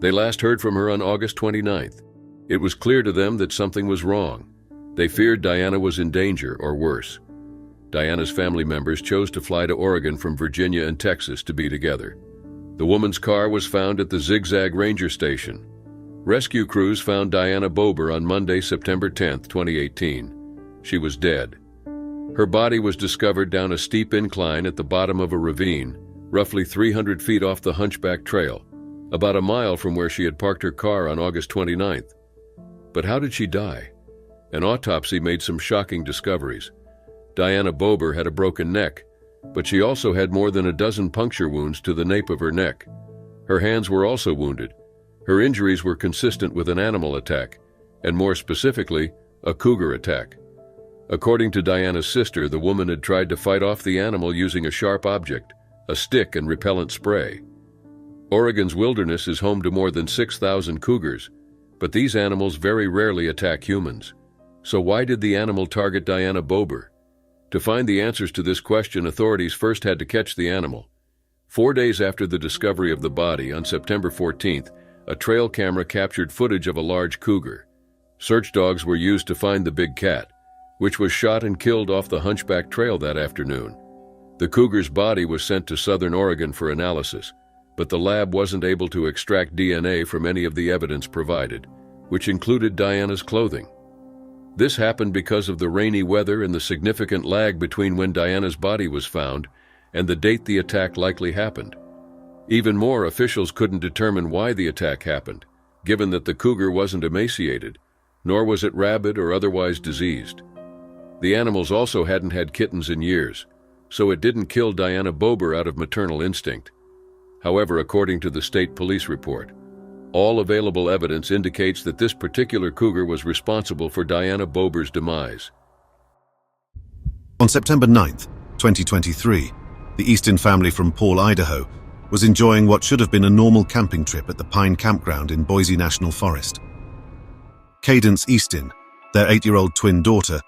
They last heard from her on August 29th. It was clear to them that something was wrong. They feared Diana was in danger or worse. Diana's family members chose to fly to Oregon from Virginia and Texas to be together. The woman's car was found at the Zigzag Ranger Station. Rescue crews found Diana Bober on Monday, September 10, 2018. She was dead. Her body was discovered down a steep incline at the bottom of a ravine, roughly 300 feet off the Hunchback Trail, about a mile from where she had parked her car on August 29th. But how did she die? An autopsy made some shocking discoveries. Diana Bober had a broken neck, but she also had more than a dozen puncture wounds to the nape of her neck. Her hands were also wounded. Her injuries were consistent with an animal attack, and more specifically, a cougar attack. According to Diana's sister, the woman had tried to fight off the animal using a sharp object, a stick and repellent spray. Oregon's wilderness is home to more than 6,000 cougars, but these animals very rarely attack humans. So why did the animal target Diana Bober? To find the answers to this question, authorities first had to catch the animal. 4 days after the discovery of the body, on September 14th, a trail camera captured footage of a large cougar. Search dogs were used to find the big cat, which was shot and killed off the Hunchback Trail that afternoon. The cougar's body was sent to southern Oregon for analysis, but the lab wasn't able to extract DNA from any of the evidence provided, which included Diana's clothing. This happened because of the rainy weather and the significant lag between when Diana's body was found and the date the attack likely happened. Even more, officials couldn't determine why the attack happened, given that the cougar wasn't emaciated, nor was it rabid or otherwise diseased. The animals also hadn't had kittens in years, so it didn't kill Diana Bober out of maternal instinct. However, according to the state police report, all available evidence indicates that this particular cougar was responsible for Diana Bober's demise. On September 9th, 2023, the Easton family from Paul, Idaho, was enjoying what should have been a normal camping trip at the Pine Campground in Boise National Forest. Cadence Easton, their 8-year-old twin daughter,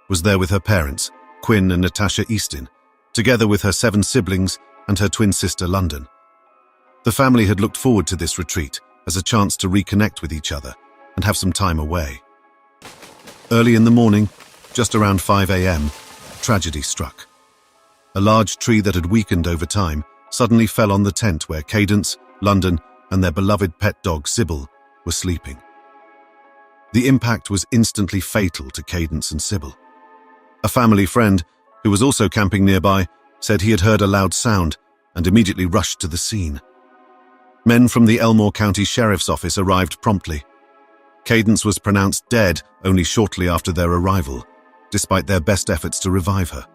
was there with her parents, Quinn and Natasha Easton, together with her 7 siblings and her twin sister, London. The family had looked forward to this retreat as a chance to reconnect with each other and have some time away. Early in the morning, just around 5 a.m., tragedy struck. A large tree that had weakened over time suddenly fell on the tent where Cadence, London, and their beloved pet dog Sybil were sleeping. The impact was instantly fatal to Cadence and Sybil. A family friend, who was also camping nearby, said he had heard a loud sound and immediately rushed to the scene. Men from the Elmore County Sheriff's Office arrived promptly. Cadence was pronounced dead only shortly after their arrival, despite their best efforts to revive her.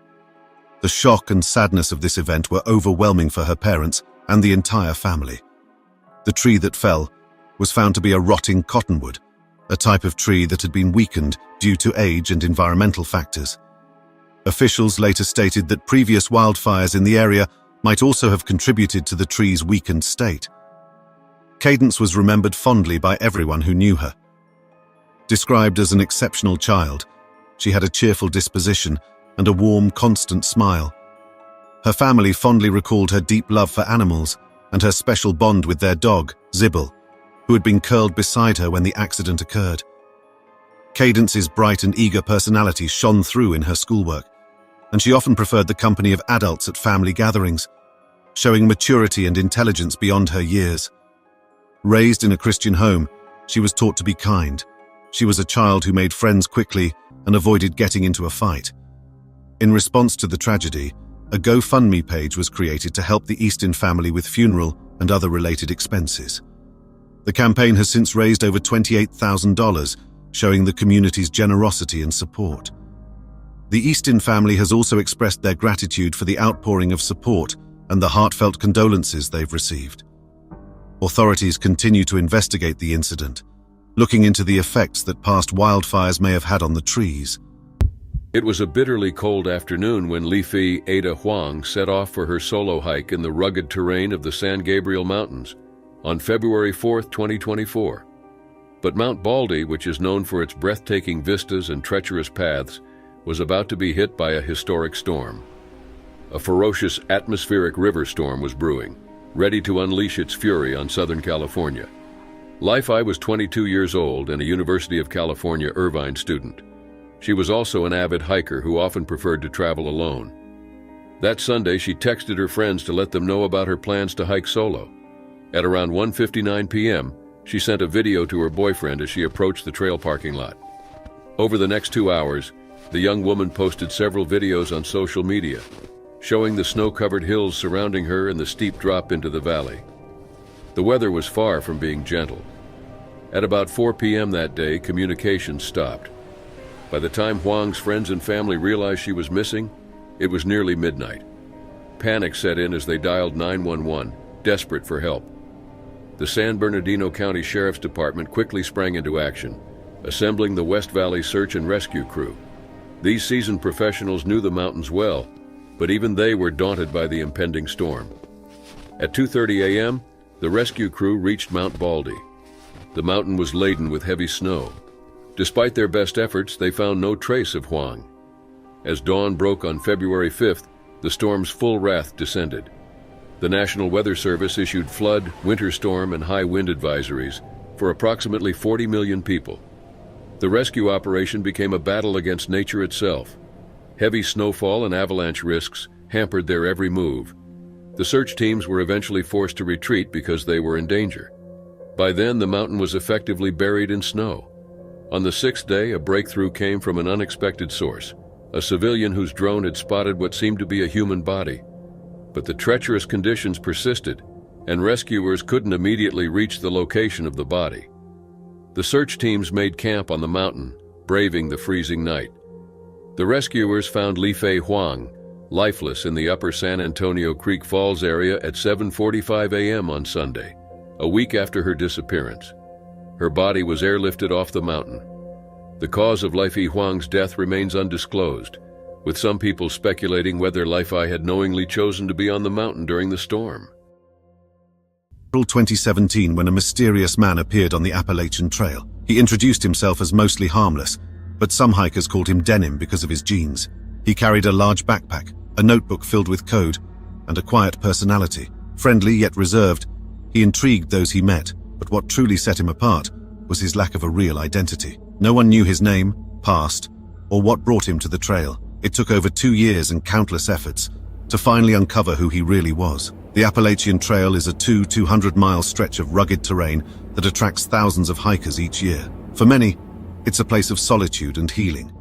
The shock and sadness of this event were overwhelming for her parents and the entire family. The tree that fell was found to be a rotting cottonwood, a type of tree that had been weakened due to age and environmental factors. Officials later stated that previous wildfires in the area might also have contributed to the tree's weakened state. Cadence was remembered fondly by everyone who knew her. Described as an exceptional child, she had a cheerful disposition and a warm, constant smile. Her family fondly recalled her deep love for animals and her special bond with their dog, Sybil, who had been curled beside her when the accident occurred. Cadence's bright and eager personality shone through in her schoolwork, and she often preferred the company of adults at family gatherings, showing maturity and intelligence beyond her years. Raised in a Christian home, she was taught to be kind. She was a child who made friends quickly and avoided getting into a fight. In response to the tragedy, a GoFundMe page was created to help the Easton family with funeral and other related expenses. The campaign has since raised over $28,000, showing the community's generosity and support. The Easton family has also expressed their gratitude for the outpouring of support and the heartfelt condolences they've received. Authorities continue to investigate the incident, looking into the effects that past wildfires may have had on the trees. It was a bitterly cold afternoon when Li-Fei Ada Huang set off for her solo hike in the rugged terrain of the San Gabriel Mountains on February 4, 2024. But Mount Baldy, which is known for its breathtaking vistas and treacherous paths, was about to be hit by a historic storm. A ferocious atmospheric river storm was brewing, ready to unleash its fury on Southern California. Li-Fei was 22 years old and a University of California Irvine student. She was also an avid hiker who often preferred to travel alone. That Sunday, she texted her friends to let them know about her plans to hike solo. At around 1:59 p.m., she sent a video to her boyfriend as she approached the trail parking lot. Over the next 2 hours, the young woman posted several videos on social media, showing the snow-covered hills surrounding her and the steep drop into the valley. The weather was far from being gentle. At about 4 p.m. that day, communications stopped. By the time Huang's friends and family realized she was missing, it was nearly midnight. Panic set in as they dialed 911, desperate for help. The San Bernardino County Sheriff's Department quickly sprang into action, assembling the West Valley Search and Rescue Crew. These seasoned professionals knew the mountains well, but even they were daunted by the impending storm. At 2:30 a.m., the rescue crew reached Mount Baldy. The mountain was laden with heavy snow. Despite their best efforts, they found no trace of Huang. As dawn broke on February 5th, the storm's full wrath descended. The National Weather Service issued flood, winter storm, and high wind advisories for approximately 40 million people. The rescue operation became a battle against nature itself. Heavy snowfall and avalanche risks hampered their every move. The search teams were eventually forced to retreat because they were in danger. By then, the mountain was effectively buried in snow. On the 6th day, a breakthrough came from an unexpected source, a civilian whose drone had spotted what seemed to be a human body. But the treacherous conditions persisted, and rescuers couldn't immediately reach the location of the body. The search teams made camp on the mountain, braving the freezing night. The rescuers found Li-Fei Huang, lifeless in the upper San Antonio Creek Falls area at 7:45 a.m. on Sunday, a week after her disappearance. Her body was airlifted off the mountain. The cause of Li-Fei Huang's death remains undisclosed, with some people speculating whether Li-Fei had knowingly chosen to be on the mountain during the storm. April 2017, when a mysterious man appeared on the Appalachian Trail. He introduced himself as mostly harmless, but some hikers called him Denim because of his jeans. He carried a large backpack, a notebook filled with code, and a quiet personality. Friendly yet reserved, he intrigued those he met, but what truly set him apart was his lack of a real identity. No one knew his name, past, or what brought him to the trail. It took over 2 years and countless efforts to finally uncover who he really was. The Appalachian Trail is a 200-mile stretch of rugged terrain that attracts thousands of hikers each year. For many, it's a place of solitude and healing,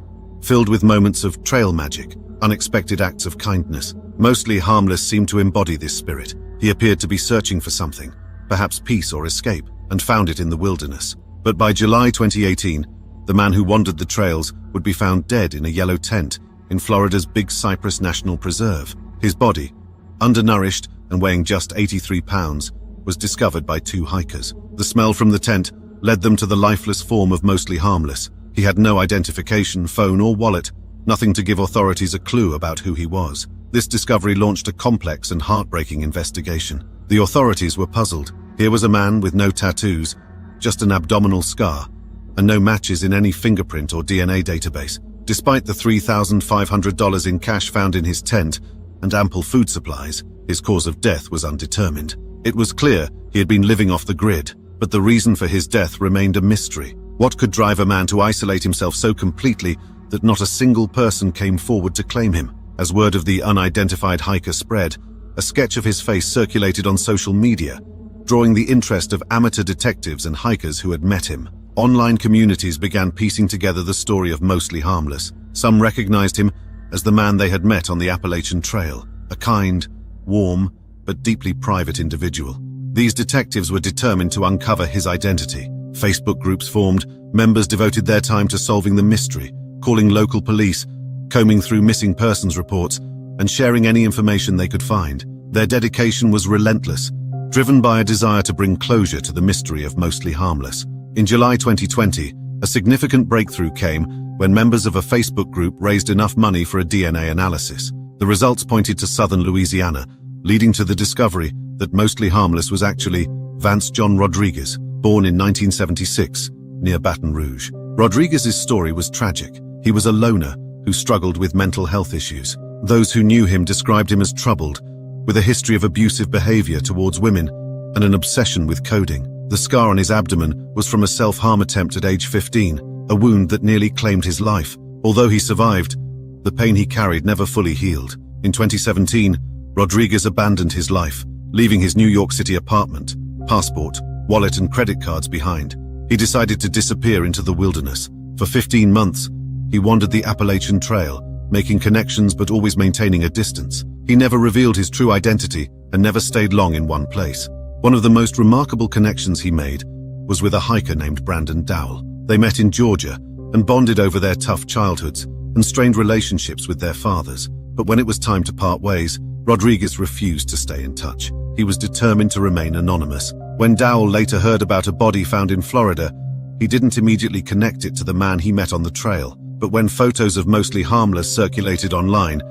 filled with moments of trail magic, unexpected acts of kindness. Mostly Harmless seemed to embody this spirit. He appeared to be searching for something, perhaps peace or escape, and found it in the wilderness. But by July 2018, the man who wandered the trails would be found dead in a yellow tent in Florida's Big Cypress National Preserve. His body, undernourished and weighing just 83 pounds, was discovered by 2 hikers. The smell from the tent led them to the lifeless form of Mostly Harmless. He had no identification, phone or wallet, nothing to give authorities a clue about who he was. This discovery launched a complex and heartbreaking investigation. The authorities were puzzled. Here was a man with no tattoos, just an abdominal scar, and no matches in any fingerprint or DNA database. Despite the $3,500 in cash found in his tent and ample food supplies, his cause of death was undetermined. It was clear he had been living off the grid, but the reason for his death remained a mystery. What could drive a man to isolate himself so completely that not a single person came forward to claim him? As word of the unidentified hiker spread, a sketch of his face circulated on social media, drawing the interest of amateur detectives and hikers who had met him. Online communities began piecing together the story of Mostly Harmless. Some recognized him as the man they had met on the Appalachian Trail, a kind, warm, but deeply private individual. These detectives were determined to uncover his identity. Facebook groups formed, members devoted their time to solving the mystery, calling local police, combing through missing persons reports, and sharing any information they could find. Their dedication was relentless, driven by a desire to bring closure to the mystery of Mostly Harmless. In July 2020, a significant breakthrough came when members of a Facebook group raised enough money for a DNA analysis. The results pointed to southern Louisiana, leading to the discovery that Mostly Harmless was actually Vance John Rodriguez, born in 1976, near Baton Rouge. Rodriguez's story was tragic. He was a loner who struggled with mental health issues. Those who knew him described him as troubled, with a history of abusive behavior towards women and an obsession with coding. The scar on his abdomen was from a self-harm attempt at age 15, a wound that nearly claimed his life. Although he survived, the pain he carried never fully healed. In 2017, Rodriguez abandoned his life, leaving his New York City apartment, passport, wallet and credit cards behind. He decided to disappear into the wilderness. For 15 months, he wandered the Appalachian Trail, making connections but always maintaining a distance. He never revealed his true identity and never stayed long in one place. One of the most remarkable connections he made was with a hiker named Brandon Dowell. They met in Georgia and bonded over their tough childhoods and strained relationships with their fathers. But when it was time to part ways, Rodriguez refused to stay in touch. He was determined to remain anonymous. When Dowell later heard about a body found in Florida, he didn't immediately connect it to the man he met on the trail. But when photos of Mostly Harmless circulated online,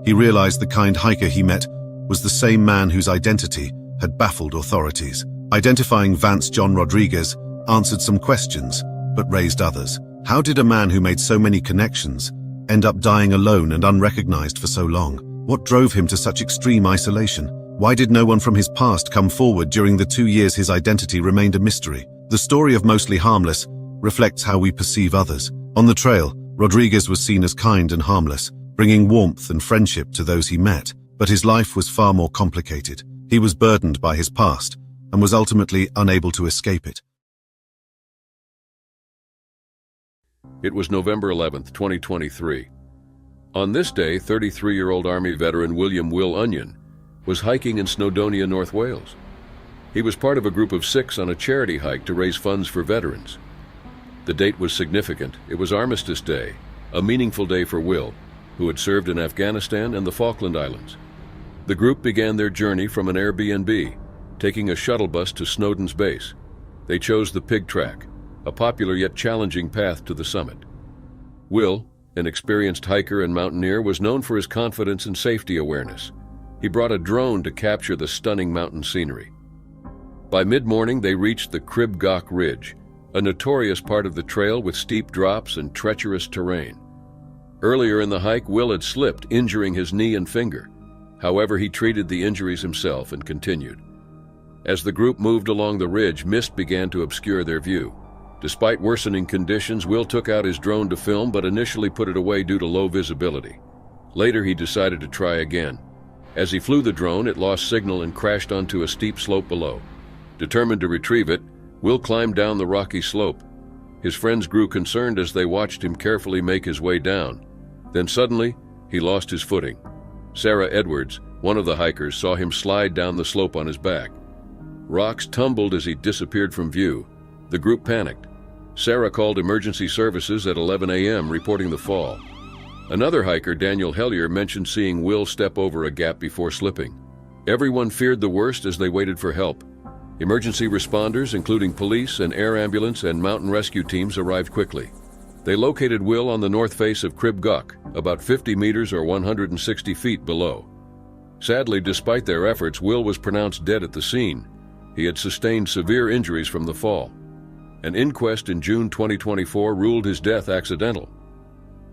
he realized the kind hiker he met was the same man whose identity had baffled authorities. Identifying Vance John Rodriguez answered some questions, but raised others. How did a man who made so many connections end up dying alone and unrecognized for so long? What drove him to such extreme isolation? Why did no one from his past come forward during the 2 years his identity remained a mystery? The story of Mostly Harmless reflects how we perceive others. On the trail, Rodriguez was seen as kind and harmless, bringing warmth and friendship to those he met. But his life was far more complicated. He was burdened by his past and was ultimately unable to escape it. It was November 11th, 2023. On this day, 33-year-old Army veteran William "Will" Onion was hiking in Snowdonia, North Wales. He was part of a group of 6 on a charity hike to raise funds for veterans. The date was significant. It was Armistice Day, a meaningful day for Will, who had served in Afghanistan and the Falkland Islands. The group began their journey from an Airbnb, taking a shuttle bus to Snowdon's base. They chose the Pig Track, a popular yet challenging path to the summit. Will, an experienced hiker and mountaineer, was known for his confidence and safety awareness. He brought a drone to capture the stunning mountain scenery. By mid-morning, they reached the Crib Goch Ridge, a notorious part of the trail with steep drops and treacherous terrain. Earlier in the hike, Will had slipped, injuring his knee and finger. However, he treated the injuries himself and continued. As the group moved along the ridge, mist began to obscure their view. Despite worsening conditions, Will took out his drone to film, but initially put it away due to low visibility. Later, he decided to try again. As he flew the drone, it lost signal and crashed onto a steep slope below. Determined to retrieve it, Will climbed down the rocky slope. His friends grew concerned as they watched him carefully make his way down. Then suddenly, he lost his footing. Sarah Edwards, one of the hikers, saw him slide down the slope on his back. Rocks tumbled as he disappeared from view. The group panicked. Sarah called emergency services at 11 a.m., reporting the fall. Another hiker, Daniel Hellier, mentioned seeing Will step over a gap before slipping. Everyone feared the worst as they waited for help. Emergency responders, including police, an air ambulance, and mountain rescue teams, arrived quickly. They located Will on the north face of Crib Goch, about 50 meters or 160 feet below. Sadly, despite their efforts, Will was pronounced dead at the scene. He had sustained severe injuries from the fall. An inquest in June 2024 ruled his death accidental.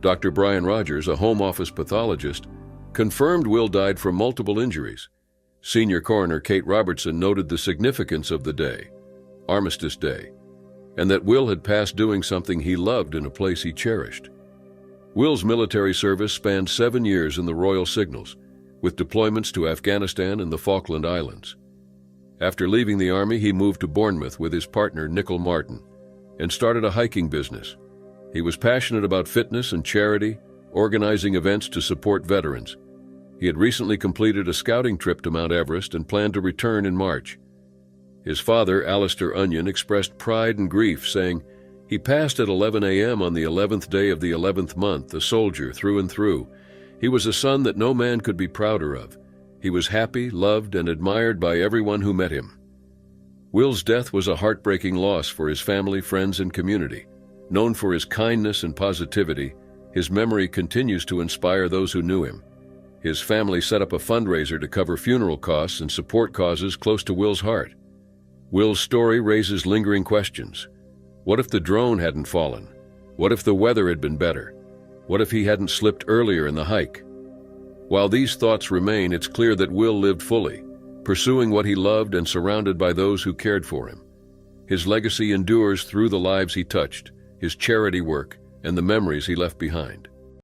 Dr. Brian Rogers, a home office pathologist, confirmed Will died from multiple injuries. Senior coroner Kate Robertson noted the significance of the day, Armistice Day. and that Will had passed doing something he loved in a place he cherished. Will's military service spanned 7 years in the Royal Signals, with deployments to Afghanistan and the Falkland Islands. After leaving the Army, he moved to Bournemouth with his partner, Nickel Martin, and started a hiking business. He was passionate about fitness and charity, organizing events to support veterans. He had recently completed a scouting trip to Mount Everest and planned to return in March. His father, Alistair Onion, expressed pride and grief, saying, "He passed at 11 a.m. on the 11th day of the 11th month, a soldier through and through. He was a son that no man could be prouder of. He was happy, loved, and admired by everyone who met him." Will's death was a heartbreaking loss for his family, friends, and community. Known for his kindness and positivity, his memory continues to inspire those who knew him. His family set up a fundraiser to cover funeral costs and support causes close to Will's heart. Will's story raises lingering questions. What if the drone hadn't fallen? What if the weather had been better? What if he hadn't slipped earlier in the hike? While these thoughts remain, it's clear that Will lived fully, pursuing what he loved and surrounded by those who cared for him. His legacy endures through the lives he touched, his charity work, and the memories he left behind.